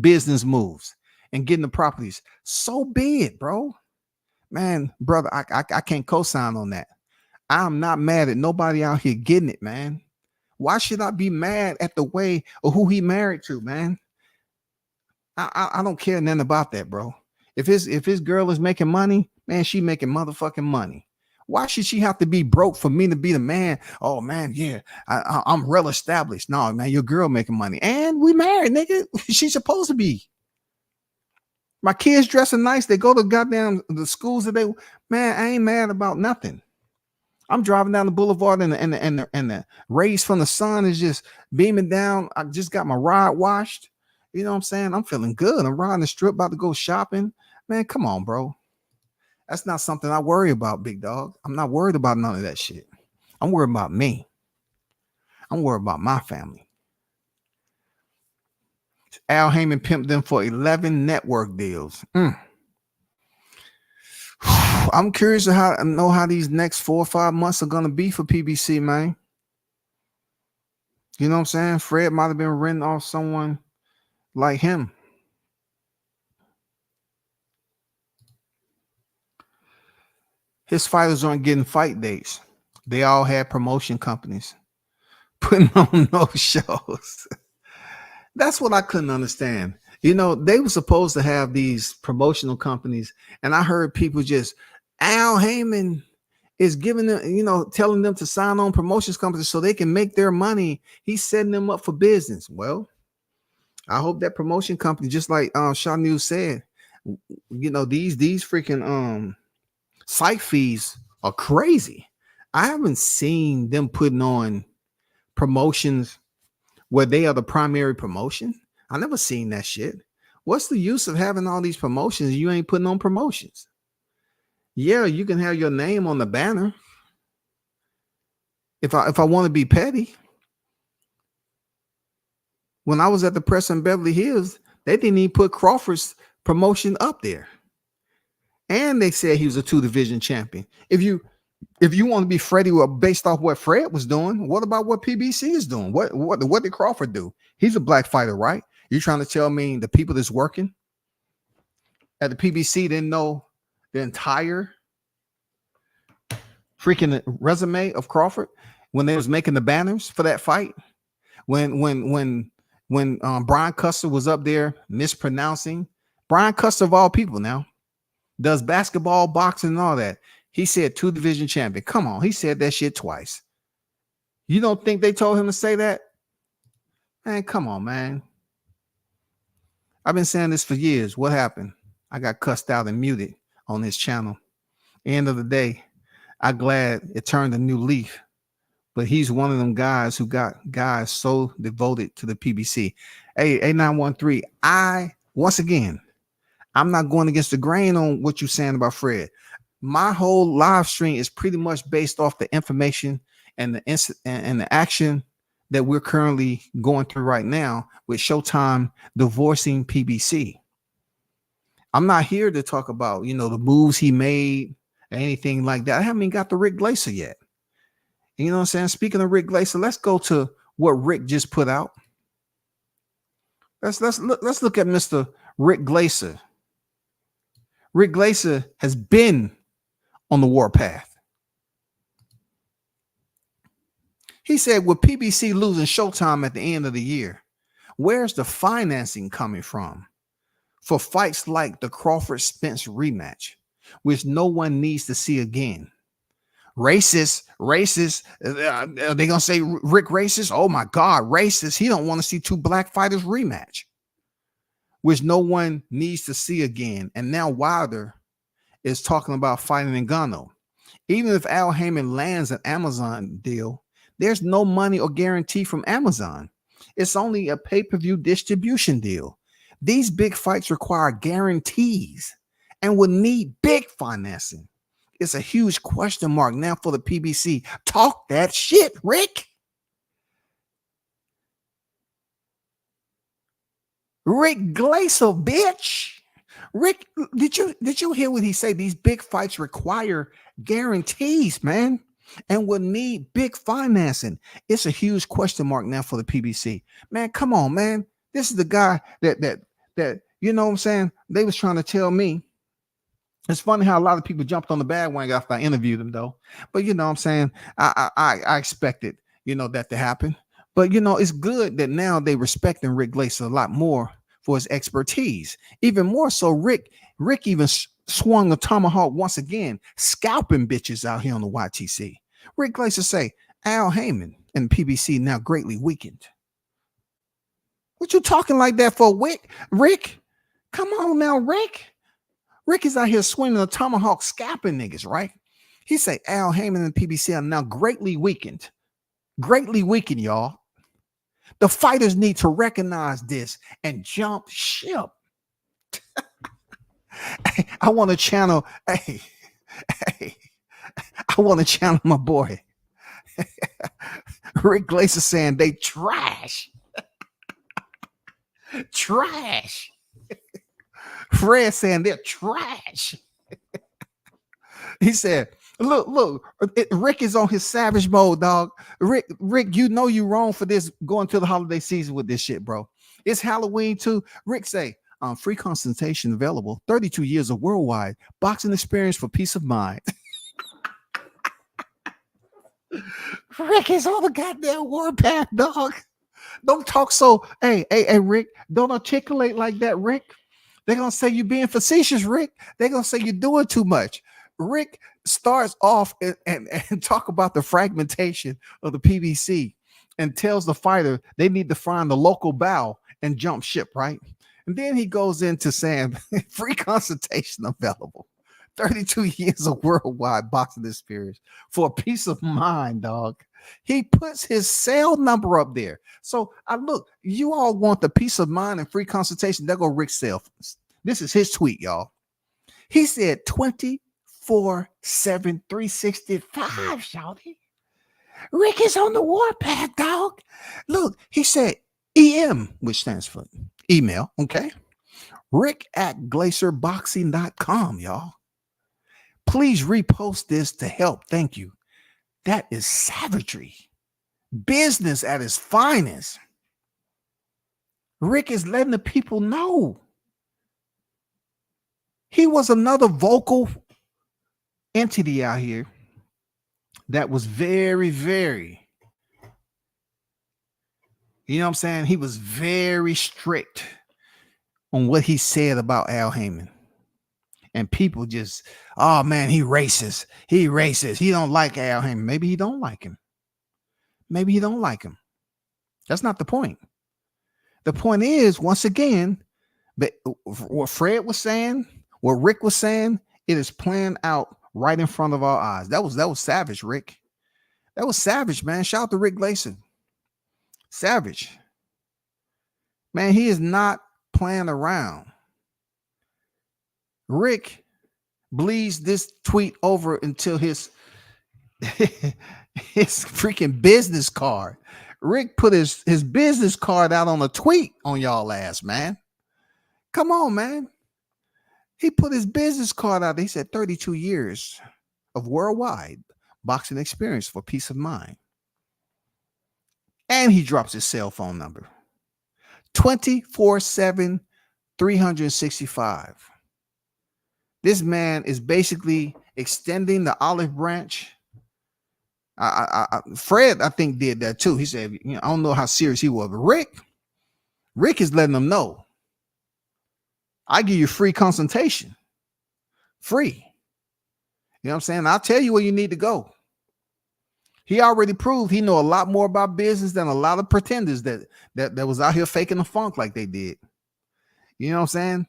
business moves and getting the properties, so be it, bro. Man, brother, I can't co-sign on that. I'm not mad at nobody out here getting it, man. Why should I be mad at the way or who he married to, man? I don't care nothing about that, bro. If his girl is making money, man, she making motherfucking money. Why should she have to be broke for me to be the man? Oh man, yeah, I'm well established. No, man, your girl making money, and we married, nigga. She's supposed to be. My kids dressing nice. They go to goddamn the schools that they. Man, I ain't mad about nothing. I'm driving down the boulevard and the rays from the sun is just beaming down. I just got my ride washed. You know what I'm saying? I'm feeling good. I'm riding the strip, about to go shopping. Man, come on, bro. That's not something I worry about, big dog. I'm not worried about none of that shit. I'm worried about me. I'm worried about my family. Al Heyman pimped them for 11 network deals. I'm curious to know how these next 4 or 5 months are going to be for PBC, man. You know what I'm saying? Fred might have been renting off someone like him. His fighters aren't getting fight dates. They all had promotion companies putting on no shows. That's what I couldn't understand. You know, they were supposed to have these promotional companies, and I heard people just, Al Heyman is giving them, you know, telling them to sign on promotions companies so they can make their money. He's setting them up for business. Well, I hope that promotion company, just like Shaw News said, you know, these freaking site fees are crazy. I haven't seen them putting on promotions where they are the primary promotion. I never seen that shit. What's the use of having all these promotions? You ain't putting on promotions. Yeah, you can have your name on the banner. If I want to be petty, when I was at the press in Beverly Hills, they didn't even put Crawford's promotion up there. And they said he was a 2-division champion. If you want to be Freddie based off what Fred was doing, what about what PBC is doing? What did Crawford do? He's a black fighter, right? You're trying to tell me the people that's working at the PBC didn't know the entire freaking resume of Crawford when they was making the banners for that fight? When Brian Custer was up there mispronouncing, Brian Custer of all people now does basketball, boxing, and all that. He said 2-division champion. Come on, he said that shit twice. You don't think they told him to say that? Man, come on, man. I've been saying this for years. What happened? I got cussed out and muted on this channel. End of the day, I'm glad it turned a new leaf. But he's one of them guys who got guys so devoted to the PBC. Hey, 8913, I'm not going against the grain on what you're saying about Fred. My whole live stream is pretty much based off the information and the action that we're currently going through right now with Showtime divorcing PBC. I'm not here to talk about, you know, the moves he made or anything like that. I haven't even got to Rick Glacer yet. You know what I'm saying? Speaking of Rick Glacer, let's go to what Rick just put out. Let's look at Mr. Rick Glacer. Rick Glacer has been on the warpath. He said, with PBC losing Showtime at the end of the year, where's the financing coming from for fights like the Crawford-Spence rematch, which no one needs to see again? Racist. Are they gonna say Rick racist? Oh my God, racist. He don't want to see 2 black fighters rematch. which no one needs to see again. And now Wilder is talking about fighting Ngannou. Even if Al Heyman lands an Amazon deal, there's no money or guarantee from Amazon. It's only a pay-per-view distribution deal. These big fights require guarantees and will need big financing. It's a huge question mark now for the PBC. Talk that shit, Rick. Rick Glacer, bitch. Rick, did you hear what he said? These big fights require guarantees, man, and will need big financing. It's a huge question mark now for the PBC. Man, come on, man. This is the guy that you know what I'm saying? They was trying to tell me. It's funny how a lot of people jumped on the bandwagon after I interviewed him, though. But you know what I'm saying? I expected, that to happen. But it's good that now they respecting Rick Glacer a lot more for his expertise. Even more so, Rick even swung a tomahawk once again, scalping bitches out here on the YTC. Rick Glacer say, Al Heyman and PBC now greatly weakened. What you talking like that for, Rick? Come on now, Rick. Rick is out here swinging a tomahawk, scalping niggas, right? He say Al Heyman and PBC are now greatly weakened. Greatly weakened, y'all. The fighters need to recognize this and jump ship. I want to channel. I want to channel my boy. Rick Glacer saying they trash. Trash. Fred saying they're trash. He said, look, Rick is on his savage mode, dog. Rick, you know you wrong for this going to the holiday season with this shit, bro. It's Halloween too. Rick say, free consultation available. 32 years of worldwide boxing experience for peace of mind. Rick is on the goddamn warpath, dog. Don't talk so. Hey, Rick, don't articulate like that, Rick. They're gonna say you're being facetious, Rick. They're gonna say you're doing too much. Rick starts off and talk about the fragmentation of the PBC and tells the fighter they need to find the local bow and jump ship, right? And then he goes into saying free consultation available. 32 years of worldwide boxing experience for peace of mind, dog. He puts his cell number up there. So look, you all want the peace of mind and free consultation. There go Rick's cell. This is his tweet, y'all. He said 24/7, 365, shawty. Rick is on the warpath, dog. Look, he said EM, which stands for email, okay? Rick@glacerboxing.com, y'all. Please repost this to help. Thank you. That is savagery. Business at its finest. Rick is letting the people know. He was another vocal entity out here that was very, very, you know what I'm saying? He was very strict on what he said about Al Heyman. And people just, oh man, he racist. He racist. He don't like Al Heyman. Maybe he don't like him. Maybe he don't like him. That's not the point. The point is, once again, but what Fred was saying, what Rick was saying, it is planned out right in front of our eyes. That was savage, Rick. That was savage, man. Shout out to Rick Glacer. Savage. Man, he is not playing around. Rick bleeds this tweet over until his freaking business card. Rick put his business card out on a tweet on y'all ass, man. Come on, man. He put his business card out. He said 32 years of worldwide boxing experience for peace of mind. And he drops his cell phone number. 24/7, 365. This man is basically extending the olive branch. Fred, I think, did that too. He said, I don't know how serious he was, but Rick is letting them know. I give you free consultation. Free. You know what I'm saying? I'll tell you where you need to go. He already proved he know a lot more about business than a lot of pretenders that was out here faking the funk like they did. You know what I'm saying?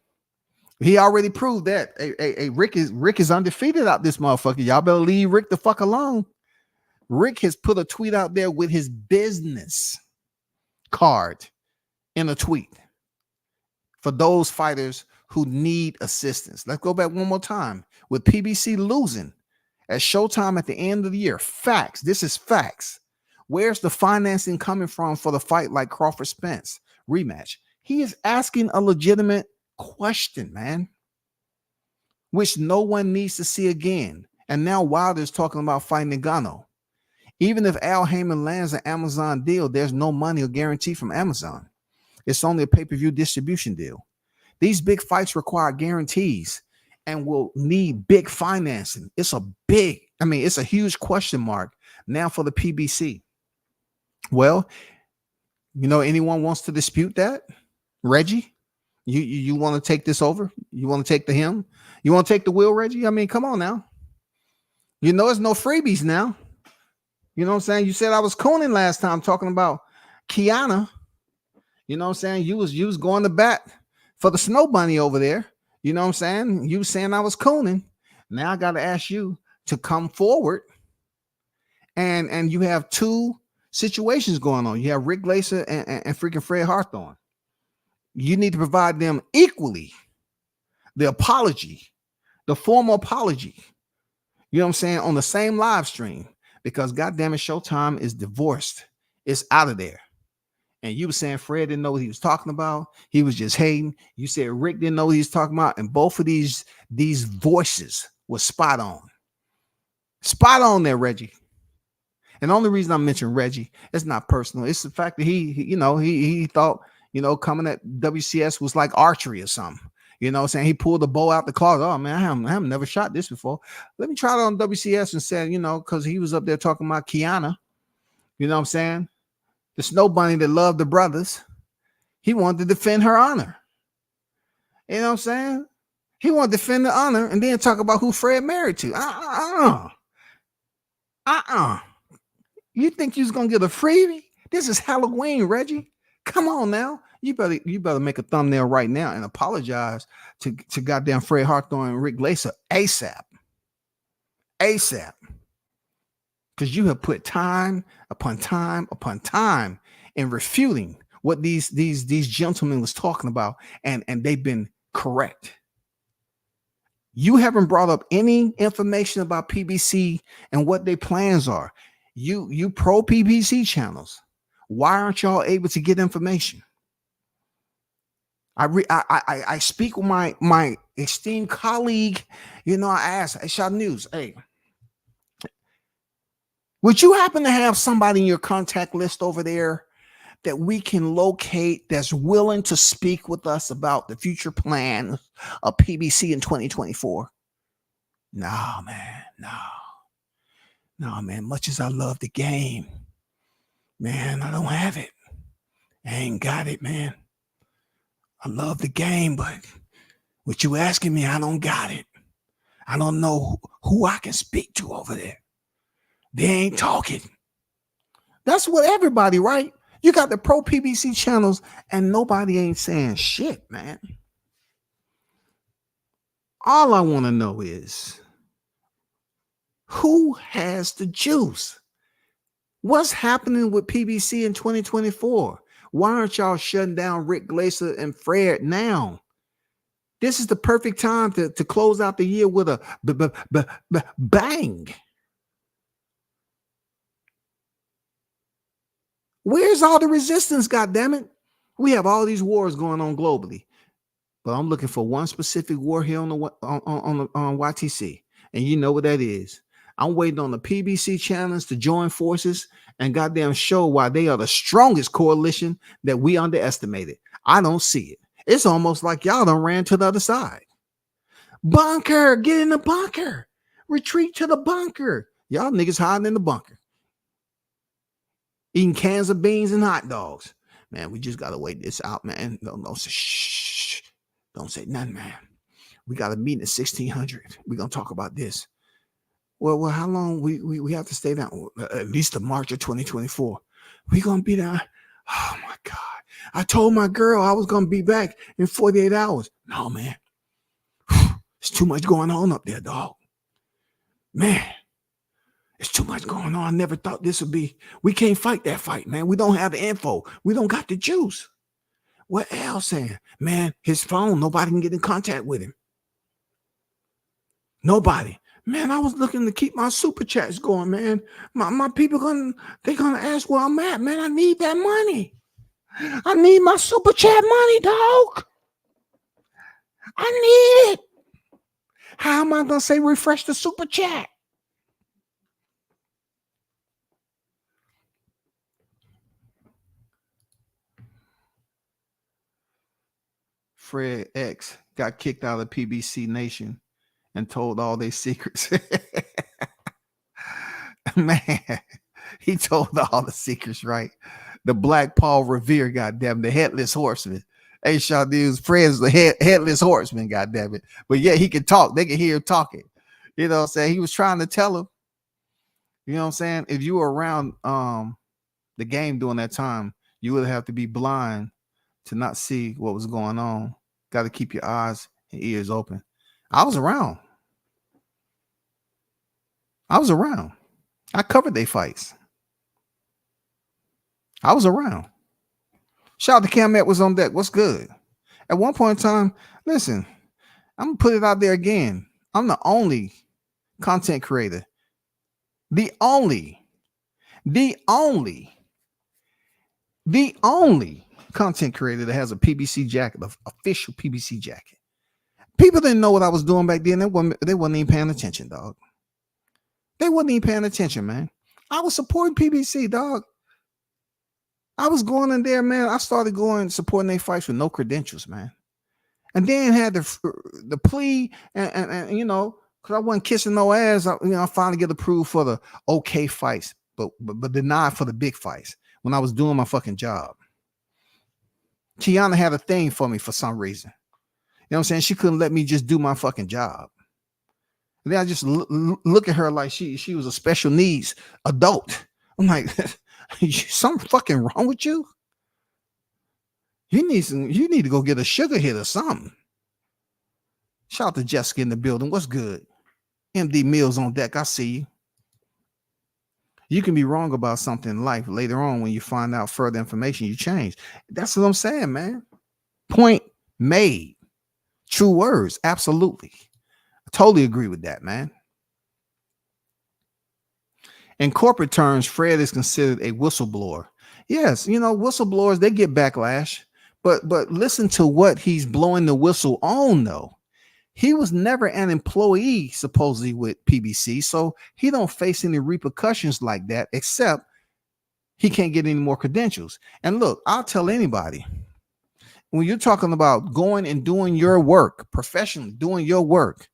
He already proved that. Hey, Rick is undefeated out this motherfucker. Y'all better leave Rick the fuck alone. Rick has put a tweet out there with his business card in a tweet for those fighters who need assistance. Let's go back one more time. With PBC losing at Showtime at the end of the year, facts. This is facts. Where's the financing coming from for the fight like Crawford Spence rematch? He is asking a legitimate question, man, which no one needs to see again. And now Wilder's talking about fighting Ngannou. Even if Al Heyman lands an Amazon deal, there's no money or guarantee from Amazon. It's only a pay-per-view distribution deal. These big fights require guarantees and will need big financing. It's a huge question mark now for the PBC. Well, anyone wants to dispute that? Reggie? You want to take this over? You want to take the him? You want to take the wheel, Reggie? I mean, come on now. It's no freebies now. You know what I'm saying? You said I was cooning last time talking about Kiana. You know what I'm saying? You was going to bat for the snow bunny over there. You know what I'm saying? You saying I was cooning. Now I got to ask you to come forward. And you have two situations going on. You have Rick Glaser and freaking Fred Hawthorne. You need to provide them equally the apology, the formal apology. You know what I'm saying? On the same live stream, because goddamn it, Showtime is divorced. It's out of there. And you were saying Fred didn't know what he was talking about. He was just hating. You said Rick didn't know what he was talking about. And both of these voices were spot on. Spot on there, Reggie. And the only reason I mentioned Reggie, it's not personal. It's the fact that he thought, coming at WCS was like archery or something. You know what I'm saying? He pulled the bow out the closet. Oh, man, I haven't never shot this before. Let me try it on WCS and said, because he was up there talking about Kiana. You know what I'm saying? The snow bunny that loved the brothers. He wanted to defend her honor. You know what I'm saying? He wanted to defend the honor and then talk about who Fred married to. You think you was going to get a freebie? This is Halloween, Reggie. Come on now. You better make a thumbnail right now and apologize to goddamn Fred Hawthorne and Rick Glacer ASAP. ASAP. Because you have put time upon time upon time in refuting what these gentlemen was talking about, and they've been correct. You haven't brought up any information about PBC and what their plans are. You pro PBC channels. Why aren't y'all able to get information? I speak with my esteemed colleague. I asked, hey, Shot News, hey, would you happen to have somebody in your contact list over there that we can locate that's willing to speak with us about the future plan of PBC in 2024? No, man, no, man. Much as I love the game, man, I don't have it. I ain't got it, man. I love the game, but what you asking me, I don't got it. I don't know who I can speak to over there. They ain't talking. That's what everybody, right? You got the pro PBC channels and nobody ain't saying shit, man. All I want to know is who has the juice? What's happening with PBC in 2024? Why aren't y'all shutting down Rick Glacer and Fred now? This is the perfect time to close out the year with a bang. Where's all the resistance, goddammit? We have all these wars going on globally, but I'm looking for one specific war here on YTC, and you know what that is. I'm waiting on the PBC channels to join forces and goddamn show why they are the strongest coalition that we underestimated. I don't see it. It's almost like y'all done ran to the other side. Bunker, get in the bunker. Retreat to the bunker. Y'all niggas hiding in the bunker. Eating cans of beans and hot dogs. Man, we just got to wait this out, man. Don't say shh. Don't say nothing, man. We got a meeting at 1600. We're going to talk about this. Well, how long we have to stay down? At least the March of 2024. We're going to be down. Oh, my God. I told my girl I was gonna be back in 48 hours. No, man. It's too much going on up there, dog. Man, it's too much going on. I never thought this would be. We can't fight that fight, man. We don't have the info. We don't got the juice. What Al saying? Man, his phone, nobody can get in contact with him. Nobody. Man, I was looking to keep my super chats going, man. My people they're gonna ask where I'm at, man. I need that money. I need my super chat money, dog. I need it. How am I gonna say refresh the super chat? Fred X got kicked out of PBC Nation and told all their secrets. Man, he told all the secrets, right? The Black Paul Revere, goddamn, the headless horseman. Hey, Shawnews, Fred's the headless horseman, goddamn it. But yeah, he can talk. They can hear him talking. You know what I'm saying? He was trying to tell him. You know what I'm saying? If you were around the game during that time, you would have to be blind to not see what was going on. Got to keep your eyes and ears open. I was around. I covered their fights. I was around. Shout out to Cam was on deck. What's good? At one point in time, listen, I'm going to put it out there again. I'm the only content creator. The only content creator that has a PBC jacket, an official PBC jacket. People didn't know what I was doing back then. They wasn't even paying attention, dog. They wasn't even paying attention, man. I was supporting PBC, dog. I was going in there, man. I started going supporting their fights with no credentials, man. And then had the plea and you know, because I wasn't kissing no ass. I finally get approved for the okay fights, but denied for the big fights when I was doing my fucking job. Kiana had a thing for me for some reason. You know what I'm saying? She couldn't let me just do my fucking job. And then I just look at her like she was a special needs adult. I'm like, something fucking wrong with you? You need to go get a sugar hit or something. Shout out to Jessica in the building. What's good? MD Mills on deck. I see you. You can be wrong about something in life. Later on, when you find out further information, you change. That's what I'm saying, man. Point made. True words. Absolutely. I totally agree with that, man. In corporate terms, Fred is considered a whistleblower. Yes, you know, whistleblowers, they get backlash. But listen to what he's blowing the whistle on, though. He was never an employee, supposedly, with PBC, so he don't face any repercussions like that, except he can't get any more credentials. And look, I'll tell anybody, when you're talking about going and doing your work, professionally doing your work,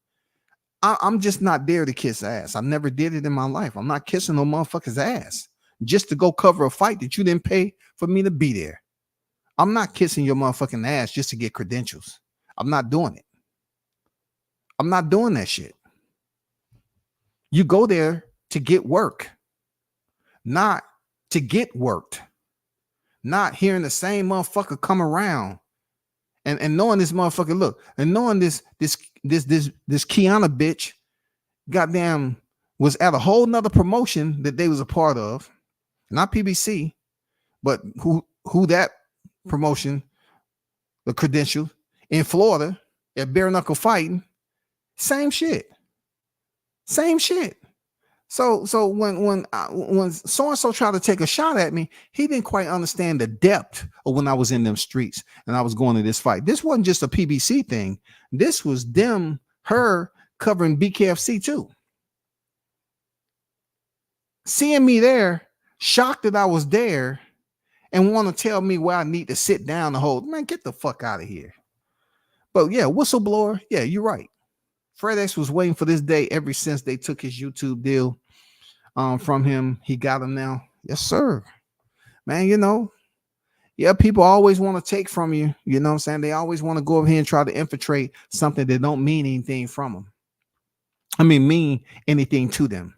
I'm just not there to kiss ass. I never did it in my life. I'm not kissing no motherfucker's ass just to go cover a fight that you didn't pay for me to be there. I'm not kissing your motherfucking ass just to get credentials. I'm not doing it. I'm not doing that shit. You go there to get work, not to get worked. Not hearing the same motherfucker come around and knowing this motherfucker look and knowing this Kiana bitch goddamn was at a whole nother promotion that they was a part of, not PBC, but who that promotion, the credential in Florida at bare knuckle fighting. Same shit. So when so-and-so tried to take a shot at me, he didn't quite understand the depth of when I was in them streets and I was going to this fight. This wasn't just a PBC thing. This was her covering BKFC too. Seeing me there, shocked that I was there, and want to tell me where I need to sit down the whole, man, get the fuck out of here. But yeah, whistleblower. Yeah, you're right. FredEx was waiting for this day ever since they took his YouTube deal from him. He got him now. Yes, sir. Man, you know, yeah, people always want to take from you. You know what I'm saying? They always want to go over here and try to infiltrate something that don't mean anything from them. I mean anything to them.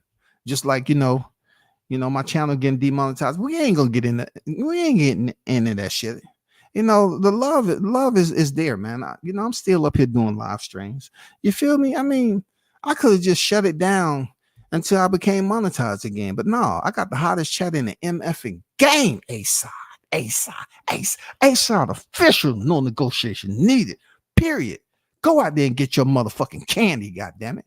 Just like, you know, my channel getting demonetized. We ain't getting into that shit. The love is there, man. I'm still up here doing live streams. You feel me? I mean, I could have just shut it down until I became monetized again. But no, I got the hottest chat in the MFing game. A-side official, no negotiation needed. Period. Go out there and get your motherfucking candy, goddammit.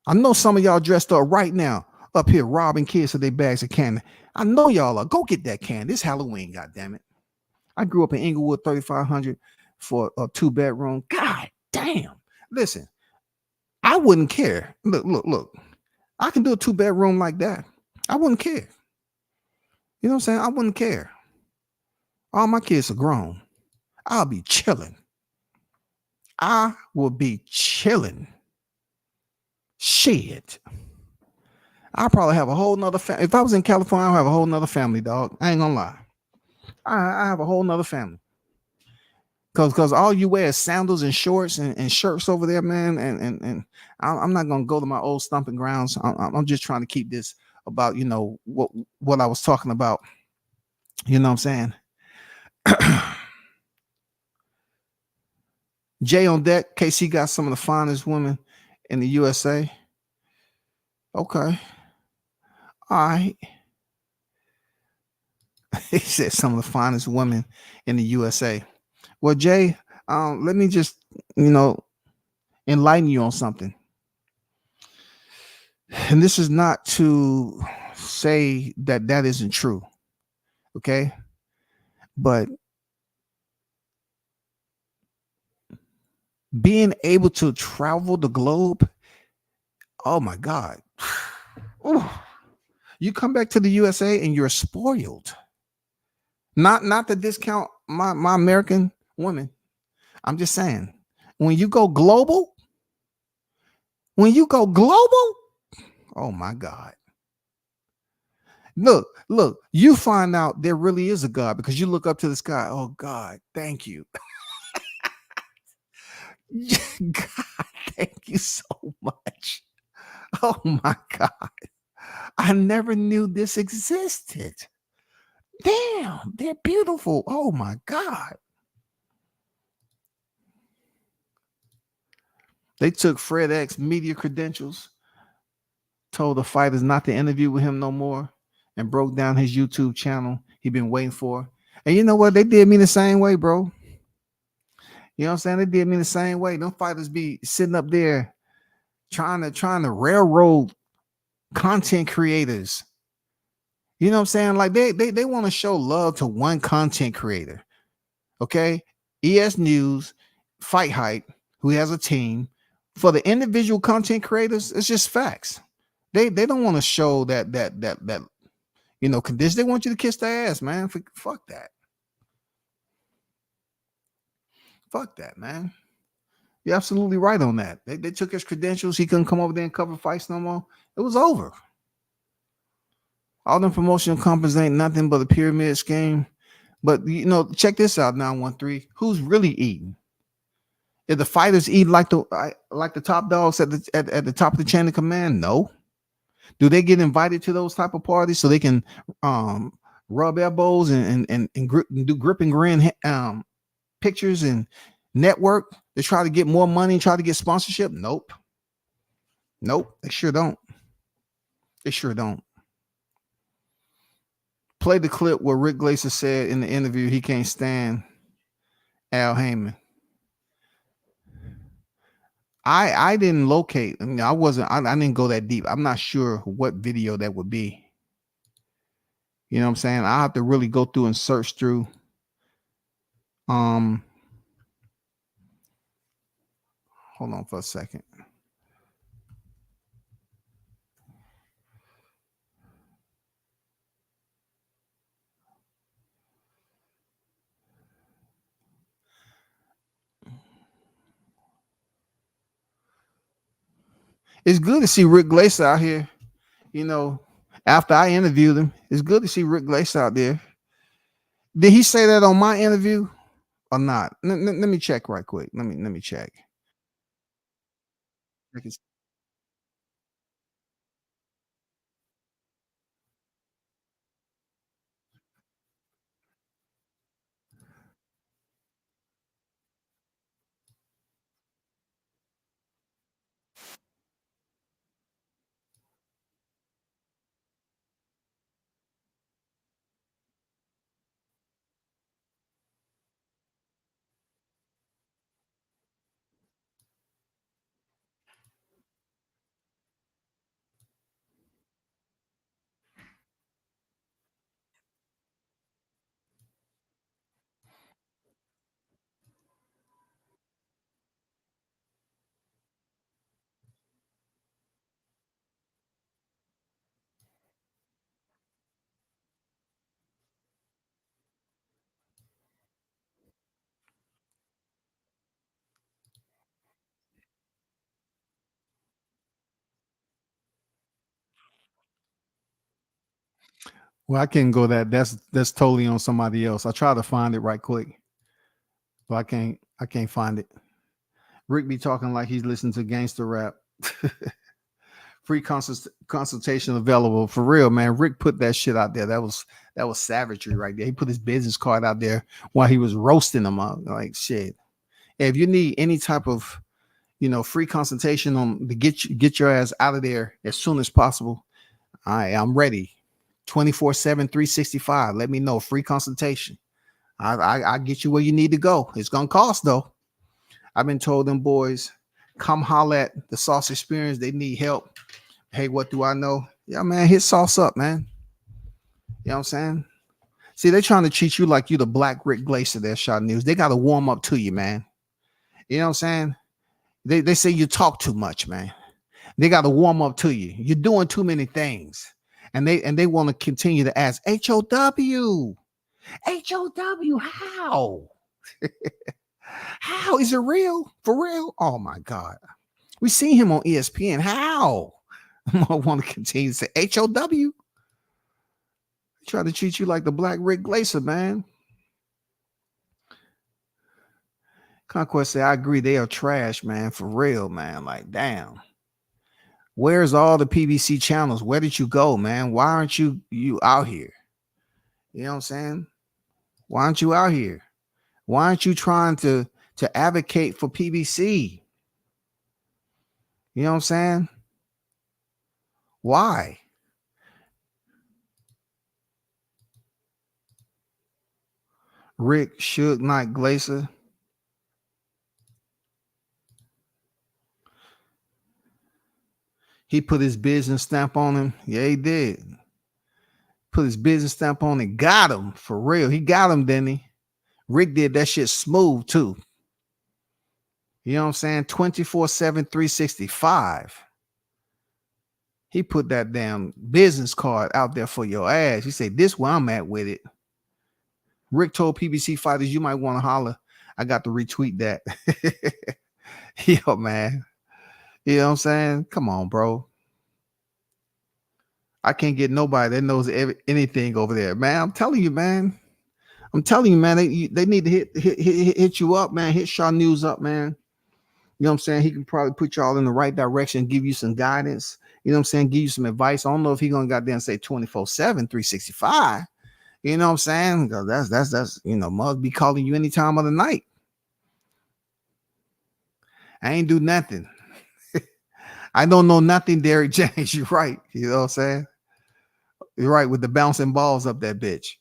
I know some of y'all dressed up right now, up here robbing kids of their bags of candy. I know y'all are. Go get that candy. It's Halloween, goddammit. I grew up in Inglewood, 3,500 for a 2-bedroom. God damn. Listen, I wouldn't care. Look. I can do a 2-bedroom like that. I wouldn't care. You know what I'm saying? I wouldn't care. All my kids are grown. I'll be chilling. I will be chilling. Shit. I'll probably have a whole nother family. If I was in California, I'll have a whole nother family, dog. I ain't gonna lie. I have a whole nother family. Cause all you wear is sandals and shorts and shirts over there, man. And I'm not gonna go to my old stomping grounds. I'm just trying to keep this about what I was talking about. You know what I'm saying? Jay on deck. KC got some of the finest women in the USA. Okay. All right. He said some of the finest women in the USA. Well, Jay, let me just, enlighten you on something. And this is not to say that isn't true. Okay. But being able to travel the globe, oh my God. Ooh. You come back to the USA and you're spoiled. Not to discount my American women. I'm just saying, when you go global, oh my God. Look, you find out there really is a God because you look up to the sky. Oh God, thank you. God, thank you so much. Oh my God. I never knew this existed. Damn, they're beautiful. Oh my God. They took Fred X media credentials, told the fighters not to interview with him no more, and broke down his YouTube channel he'd been waiting for. And you know what? They did me the same way, bro. You know what I'm saying? They did me the same way. Them fighters be sitting up there trying to railroad content creators. You know what I'm saying? Like they want to show love to one content creator. Okay. ES News, Fight Hype, who has a team. For the individual content creators, it's just facts. They don't want to show that condition. They want you to kiss their ass, man. Fuck that. Fuck that, man. You're absolutely right on that. They took his credentials. He couldn't come over there and cover fights no more. It was over. All them promotional companies ain't nothing but a pyramid scheme. But check this out, 913. Who's really eating? If the fighters eat like the top dogs at the top of the chain of command, no. Do they get invited to those type of parties so they can rub elbows and do grip and grin pictures and network to try to get more money and try to get sponsorship? Nope. They sure don't. Play the clip where Rick Glaser said in the interview he can't stand Al Heyman. I didn't locate. I mean, I didn't go that deep. I'm not sure what video that would be. You know what I'm saying? I have to really go through and search through. Hold on for a second. It's good to see Rick Glacer out here. After I interviewed him, it's good to see Rick Glacer out there. Did he say that on my interview or not? Let me check right quick. Let me check. Well, I can't go that. That's totally on somebody else. I try to find it right quick, but I can't find it. Rick be talking like he's listening to gangster rap. Free consultation available for real, man. Rick put that shit out there. That was savagery right there. He put his business card out there while he was roasting them up. Like shit. If you need any type of, free consultation on to get your ass out of there as soon as possible, I'm ready. 24/7, 365. Let me know. Free consultation. I get you where you need to go. It's gonna cost though. I've been told them boys, come holler at the Sauce Experience. They need help. Hey, what do I know? Yeah, man, hit Sauce up, man. You know what I'm saying? See, they're trying to treat you like you the Black Rick Glacer there, Shot News. They got to warm up to you, man. You know what I'm saying? They say you talk too much, man. They got to warm up to you. You're doing too many things. And they want to continue to ask, HOW, how? How is it real? For real? Oh my God. We see him on ESPN. How? I want to continue to say HOW. They try to treat you like the Black Rick Glacer, man. Conquest say, I agree, they are trash, man. For real, man. Like, damn. Where's all the PBC channels? Where did you go, man? Why aren't you out here? You know what I'm saying? Why aren't you out here? Why aren't you trying to advocate for PBC? You know what I'm saying? Why? Rick Suge Knight Glacer. He put his business stamp on him. Yeah, he did. Put his business stamp on it. Got him. For real. He got him, didn't he? Rick did that shit smooth, too. You know what I'm saying? 24/7, 365. He put that damn business card out there for your ass. He said, this where I'm at with it. Rick told PBC fighters, you might want to holler. I got to retweet that. Yo, man. You know what I'm saying? Come on, bro. I can't get nobody that knows anything over there, man. I'm telling you, man. They need to hit you up, man. Hit Shaw News up, man. You know what I'm saying? He can probably put y'all in the right direction, give you some guidance. You know what I'm saying? Give you some advice. I don't know if he's gonna goddamn say 24/7, 365. You know what I'm saying? That's must be calling you any time of the night. I ain't do nothing. I don't know nothing, Derek James. You're right. You know what I'm saying? You're right with the bouncing balls up that bitch.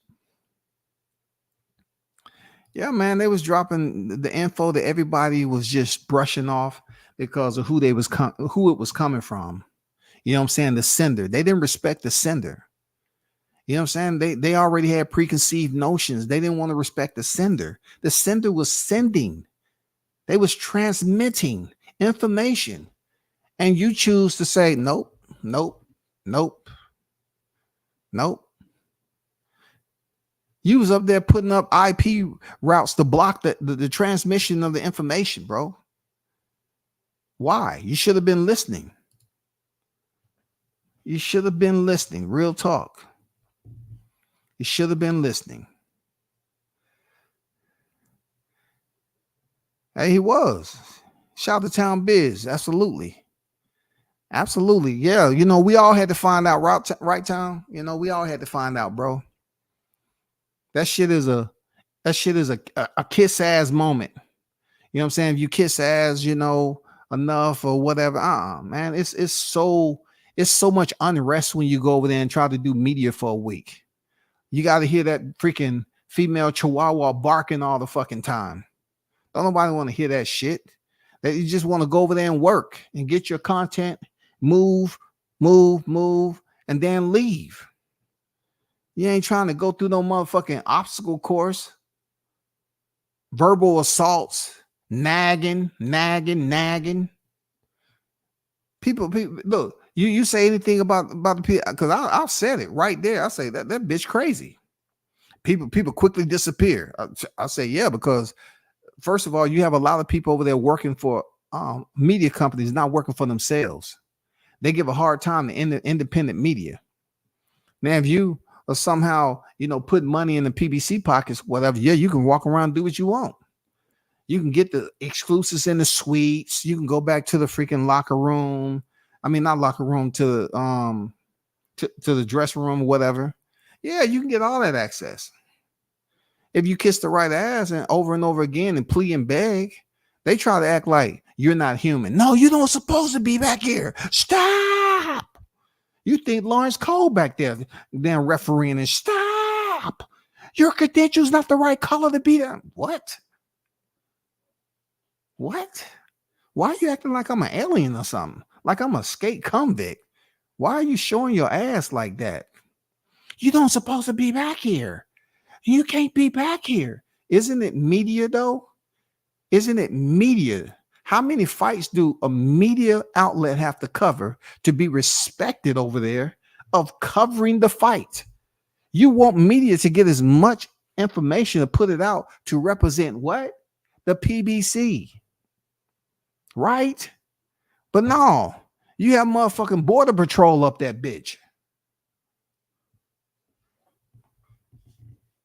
Yeah, man, they was dropping the info that everybody was just brushing off because of who it was coming from. You know what I'm saying? The sender. They didn't respect the sender. You know what I'm saying? They already had preconceived notions. They didn't want to respect the sender. The sender was sending. They was transmitting information. And you choose to say, nope. You was up there putting up IP routes to block the transmission of the information, bro. Why? You should have been listening. You should have been listening. Real talk. You should have been listening. Hey, he was. Shout to Town Biz. Absolutely. Absolutely. Yeah. We all had to find out right town. We all had to find out, bro. That shit is a kiss ass moment. You know what I'm saying? If you kiss ass, enough or whatever. Man, it's so much unrest when you go over there and try to do media for a week. You got to hear that freaking female chihuahua barking all the fucking time. Don't nobody want to hear that shit. That you just want to go over there and work and get your content, move, and then leave. You ain't trying to go through no motherfucking obstacle course. Verbal assaults, nagging. People, look, you say anything about the people, because I've said it right there. I say that bitch crazy. People quickly disappear. I say, yeah, because first of all, you have a lot of people over there working for media companies, not working for themselves. They give a hard time to independent media. Man, if you or somehow, put money in the PBC pockets, whatever. Yeah, you can walk around and do what you want. You can get the exclusives in the suites. You can go back to the freaking locker room. I mean, not locker room, to the dressing room, whatever. Yeah, you can get all that access. If you kiss the right ass and over again and plea and beg, they try to act like you're not human. No, you don't supposed to be back here. Stop. You think Lawrence Cole back there, damn refereeing, and stop. Your credentials not the right color to be there. What? What? Why are you acting like I'm an alien or something? Like I'm a skate convict? Why are you showing your ass like that? You don't supposed to be back here. You can't be back here. Isn't it media though? Isn't it media? How many fights do a media outlet have to cover to be respected over there of covering the fight? You want media to get as much information to put it out to represent what? The PBC. Right? But no, you have motherfucking border patrol up that bitch.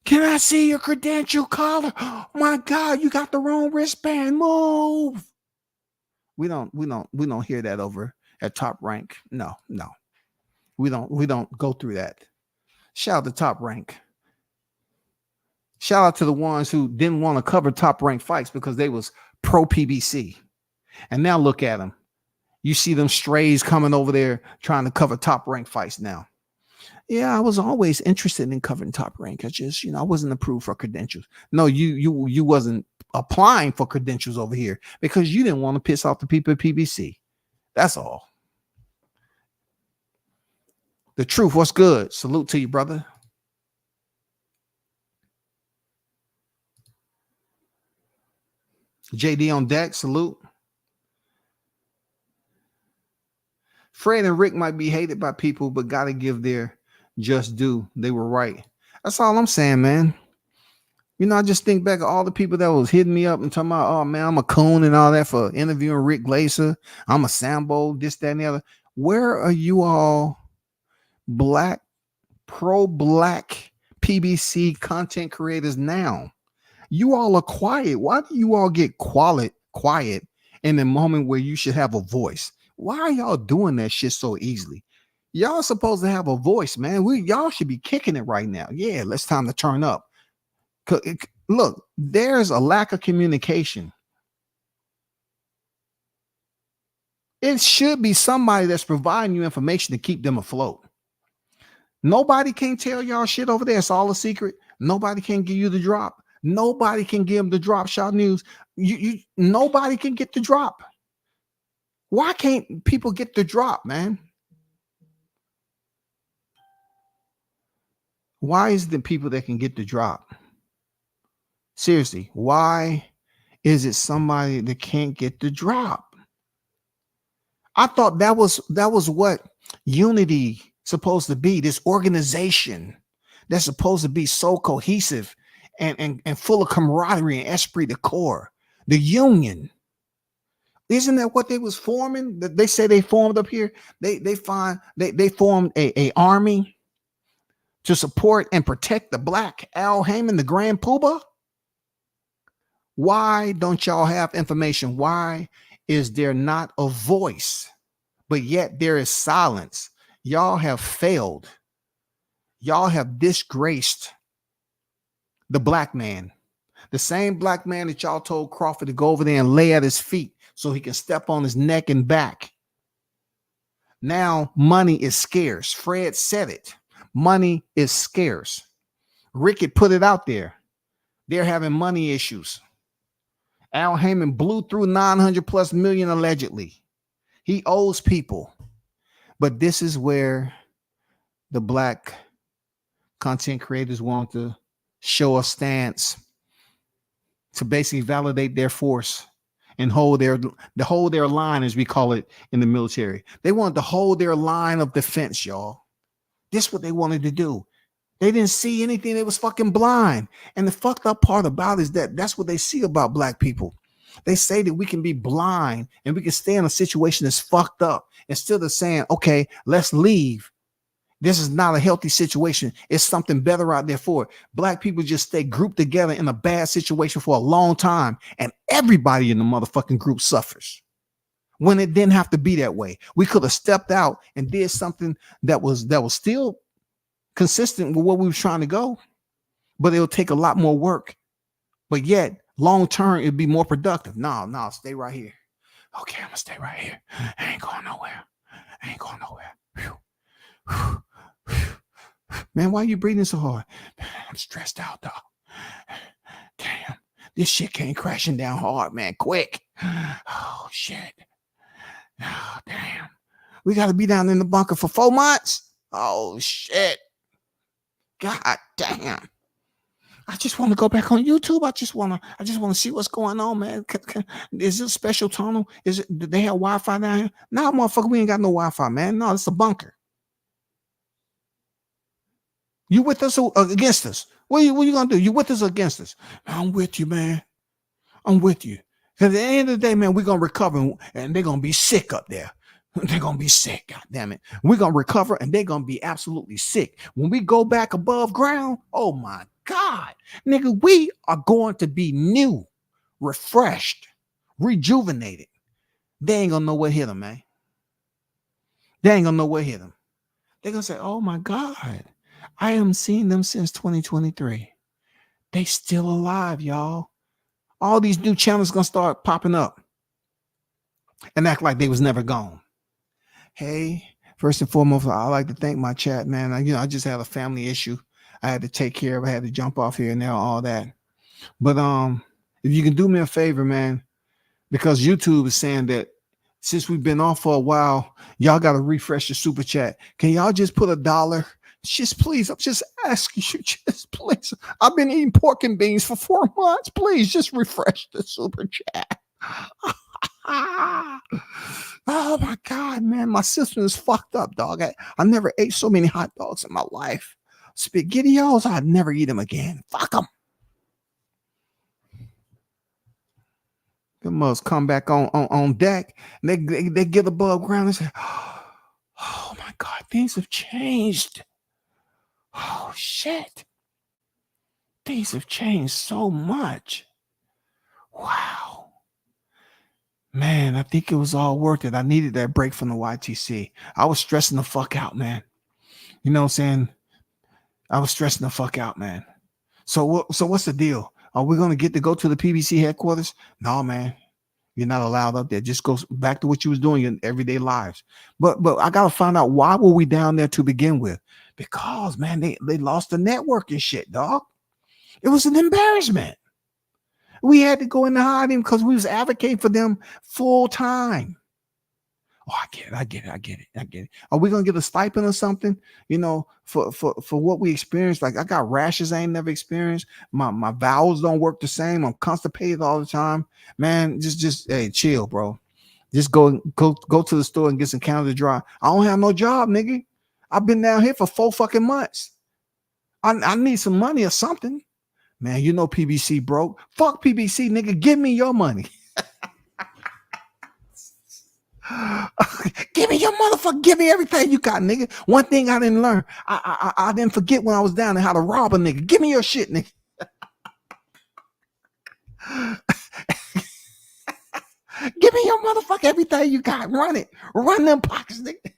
Can I see your credential collar? Oh my God, you got the wrong wristband. Move. We don't hear that over at Top Rank. No. We don't go through that. Shout out to Top Rank. Shout out to the ones who didn't want to cover Top Rank fights because they was pro PBC. And now look at them. You see them strays coming over there trying to cover Top Rank fights now. Yeah, I was always interested in covering Top Rank. I just, I wasn't approved for credentials. No, you wasn't applying for credentials over here because you didn't want to piss off the people at PBC. That's all. The truth, what's good? Salute to you, brother. JD on deck, salute. Fred and Rick might be hated by people, but got to give their just due. They were right. That's all I'm saying, man. I just think back of all the people that was hitting me up and talking about, oh, man, I'm a coon and all that for interviewing Rick Glacer. I'm a Sambo, this, that, and the other. Where are you all black, pro-black PBC content creators now? You all are quiet. Why do you all get quiet in the moment where you should have a voice? Why are y'all doing that shit so easily? Y'all supposed to have a voice, man. Y'all should be kicking it right now. Yeah, it's time to turn up. Look, there's a lack of communication. It should be somebody that's providing you information to keep them afloat. Nobody can tell y'all shit over there. It's all a secret. Nobody can give you the drop. Nobody can give them the drop shot news. Nobody can get the drop. Why can't people get the drop, man? Why is it the people that can get the drop? Seriously, why is it somebody that can't get the drop? I thought that was what unity supposed to be. This organization that's supposed to be so cohesive and full of camaraderie and esprit de corps. The union. Isn't that what they was forming? They say they formed up here. They formed a army to support and protect the black Al Heyman, the Grand Poobah. Why don't y'all have information? Why is there not a voice, but yet there is silence? Y'all have failed. Y'all have disgraced the black man. The same black man that y'all told Crawford to go over there and lay at his feet so he can step on his neck and back. Now money is scarce. Fred said it. Money is scarce. Rick had put it out there. They're having money issues. Al Heyman blew through 900 plus million allegedly. He owes people. But this is where the black content creators want to show a stance to basically validate their force and hold their line, as we call it in the military. They wanted to hold their line of defense, y'all. This is what they wanted to do. They didn't see anything. They was fucking blind. And the fucked up part about it is that that's what they see about black people. They say that we can be blind and we can stay in a situation that's fucked up instead of saying, okay, let's leave This is not a healthy situation. It's something better out there for it. Black people just stay grouped together in a bad situation for a long time, and everybody in the motherfucking group suffers when it didn't have to be that way. We could have stepped out and did something that was still consistent with what we were trying to go, but it'll take a lot more work. But yet, long term, it'd be more productive. No, stay right here. Okay, I'm gonna stay right here. I ain't going nowhere. Whew. Man, why are you breathing so hard? Man, I'm stressed out, dog. Damn, this shit came crashing down hard, man. Quick. Oh, shit. Oh, damn. We got to be down in the bunker for 4 months. Oh, shit. God damn. I just want to go back on YouTube. I just want to see what's going on, man. Is it a special tunnel? Do they have Wi-Fi down here? No, motherfucker, we ain't got no Wi-Fi, man. No, it's a bunker. You with us or against us? What are you gonna do? You with us or against us? I'm with you, man. I'm with you. Because at the end of the day, man, we're gonna recover, and they're gonna be sick up there. They're gonna be sick. God damn it. We're gonna recover, and they're gonna be absolutely sick. When we go back above ground, oh my God, nigga, we are going to be new, refreshed, rejuvenated. They ain't gonna know what hit them, man. They ain't gonna know what hit them. They're gonna say, oh my God, I haven't seen them since 2023. They still alive, y'all. All these new channels gonna start popping up and act like they was never gone. Hey, first and foremost, I like to thank my chat, man. I just had a family issue I had to take care of. I had to jump off here and there, all that. But if you can do me a favor, man, because YouTube is saying that since we've been off for a while, y'all got to refresh the super chat. Can y'all just put $1? Just please, I'm just asking you, just please. I've been eating pork and beans for 4 months. Please just refresh the super chat. Oh my God, man, my system is fucked up, dog. I never ate so many hot dogs in my life. SpaghettiOs, I'd never eat them again. Fuck them. They must come back on deck. And they get above ground and say, oh my God, things have changed. Oh shit. Things have changed so much. Wow. Man, I think it was all worth it. I needed that break from the YTC. I was stressing the fuck out, man. You know what I'm saying? I was stressing the fuck out, man. So what's the deal? Are we going to get to go to the PBC headquarters? No, man. You're not allowed up there. Just go back to what you was doing in everyday lives. But I got to find out, why were we down there to begin with? Because, man, they lost the network and shit, dog. It was an embarrassment. We had to go into hiding because we was advocating for them full time. Oh, I get it. Are we gonna get a stipend or something? You know, for what we experienced? Like, I got rashes I ain't never experienced. My bowels don't work the same. I'm constipated all the time. Man, just hey, chill, bro. Just go to the store and get some Canada Dry. I don't have no job, nigga. I've been down here for 4 fucking months. I need some money or something. Man, you know PBC broke. Fuck PBC, nigga. Give me your money. Give me your motherfucker. Give me everything you got, nigga. One thing I didn't learn. I didn't forget when I was down there how to rob a nigga. Give me your shit, nigga. Give me your motherfucker everything you got. Run it. Run them pockets, nigga.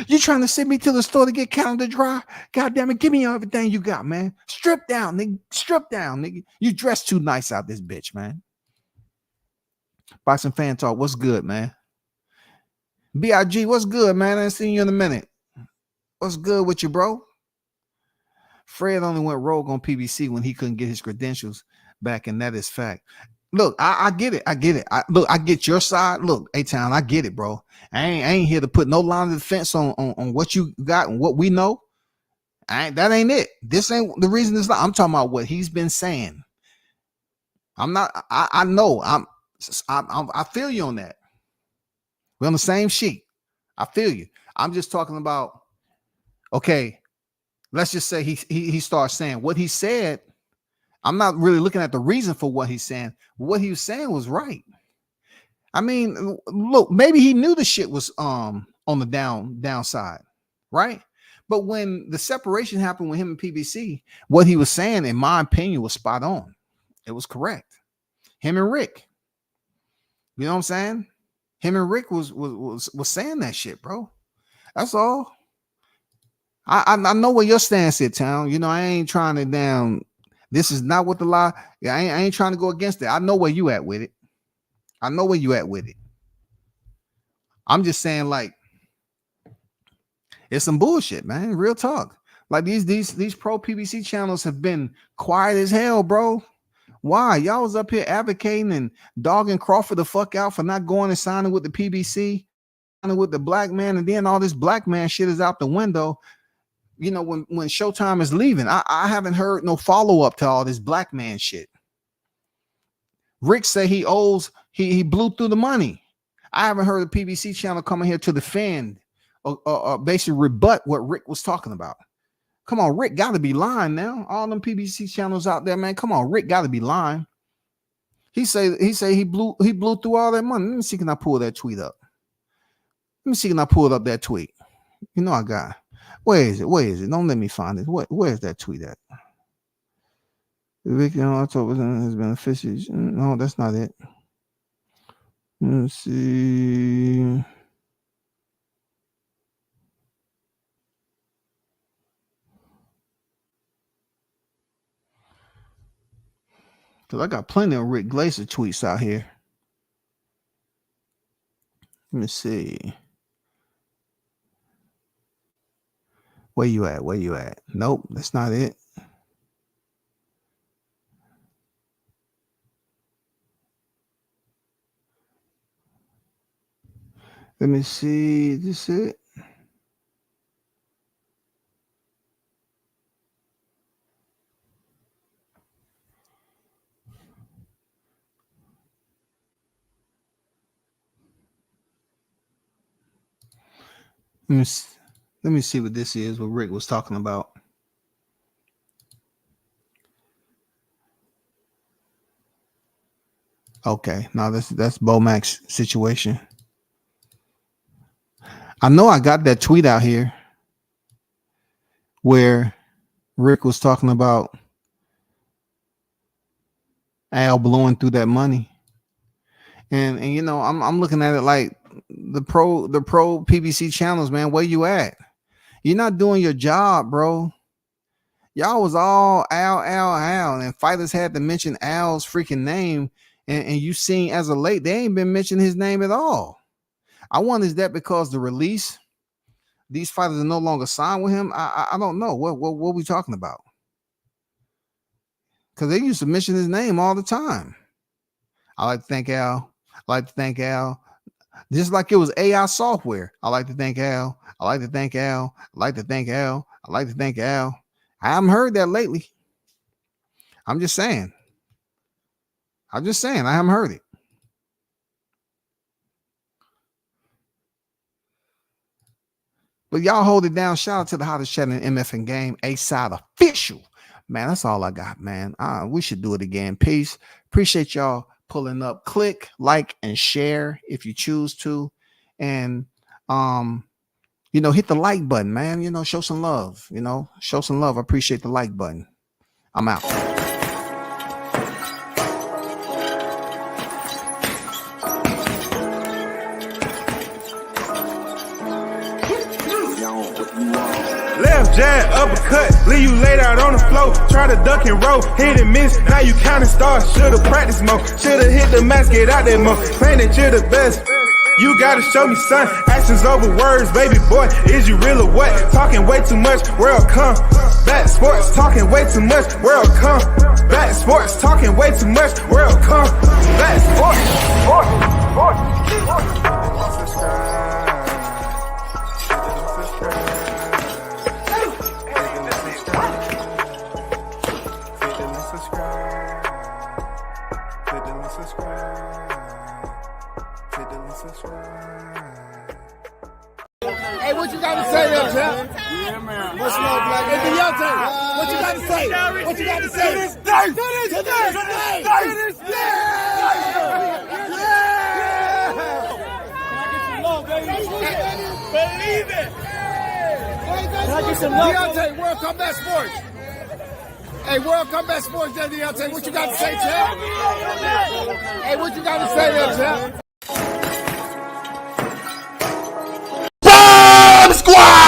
You trying to send me to the store to get Canada Dry? God damn it, give me everything you got, man. Strip down, nigga. Strip down, nigga. You dress too nice out this bitch, man. Boxing Fan Talk, what's good, man? BIG, what's good, man? I ain't seen you in a minute. What's good with you, bro? Fred only went rogue on PBC when he couldn't get his credentials back, and that is fact. Look, I get it. I get your side. Look, A-Town, I get it, bro. I ain't here to put no line of defense on what you got and what we know. That ain't it. This ain't the reason it's not. I'm talking about what he's been saying. I'm not. I know. I feel you on that. We're on the same sheet. I feel you. I'm just talking about. Okay, let's just say he starts saying what he said. I'm not really looking at the reason for what he's saying. What he was saying was right. I mean, look, maybe he knew the shit was on the downside. right? But when the separation happened with him and PBC, what he was saying, in my opinion, was spot on. It was correct. Him and Rick, you know what I'm saying? Him and Rick was saying that shit, bro. That's all. I know where your stance is, Town. You know, I ain't trying to down. This is not what the lie. I ain't trying to go against it. I know where you at with it. I know where you at with it. I'm just saying, like, it's some bullshit, man. Real talk. Like these pro PBC channels have been quiet as hell, bro. Why? Y'all was up here advocating and dogging Crawford the fuck out for not going and signing with the PBC, signing with the black man, and then all this black man shit is out the window. You know, when Showtime is leaving, I haven't heard no follow-up to all this black man shit. Rick say he owes, he blew through the money. I haven't heard the PBC channel coming here to defend or basically rebut what Rick was talking about. Come on, Rick got to be lying now. All them PBC channels out there, man. Come on, Rick got to be lying. He say he blew through all that money. Let me see, can I pull that tweet up? Let me see, can I pull up that tweet? You know I got. Where is it? Where is it? Don't let me find it. Where is that tweet at? Rick in October has been officially. No, that's not it. Let's see. Because I got plenty of Rick Glaser tweets out here. Let me see. Where you at? Where you at? Nope, that's not it. Let me see. This it? Let me see what this is, what Rick was talking about. Okay, now that's Bomac's situation. I know I got that tweet out here where Rick was talking about Al blowing through that money. And you know, I'm looking at it like the pro PBC channels, man, where you at? You're not doing your job, bro. Y'all was all Al, and fighters had to mention Al's freaking name, and you seen as of late, they ain't been mentioning his name at all. I wonder, is that because the release, these fighters are no longer signed with him? I don't know. What we talking about? Because they used to mention his name all the time. I like to thank Al. I like to thank Al. Just like it was AI software. I like to thank Al. I like to thank Al. I like to thank Al. I like to thank Al. I haven't heard that lately. I'm just saying. I haven't heard it. But y'all hold it down. Shout out to the hottest chat in MF and Game. A-Side official. Man, that's all I got, man. We should do it again. Peace. Appreciate y'all pulling up. Click, like, and share if you choose to. And you know, hit the like button, man. You know, show some love. You know, show some love. I appreciate the like button. I'm out. Left jab, uppercut, leave you laid out on the floor. Try to duck and roll, hit and miss. Now you counting stars. Should've practiced more. Should've hit the mask, get out there more. Claim that you're the best. You gotta show me, son. Actions over words, baby boy. Is you real or what? Talking way too much, world come. Back sports, talking way too much, world come. Back sports, talking way too much, world come. Back Hey, what you got to say there, champ? Yeah, man. What's up, black? It's your turn. What you got to say? What you got to say? To this day. To this day. To this day. Yeah. Can I get some love, baby? Believe it. Deontay, World Combat Sports. Hey, World Combat Sports, Deontay, what you got to say, champ? Hey, what you got to say there, champ?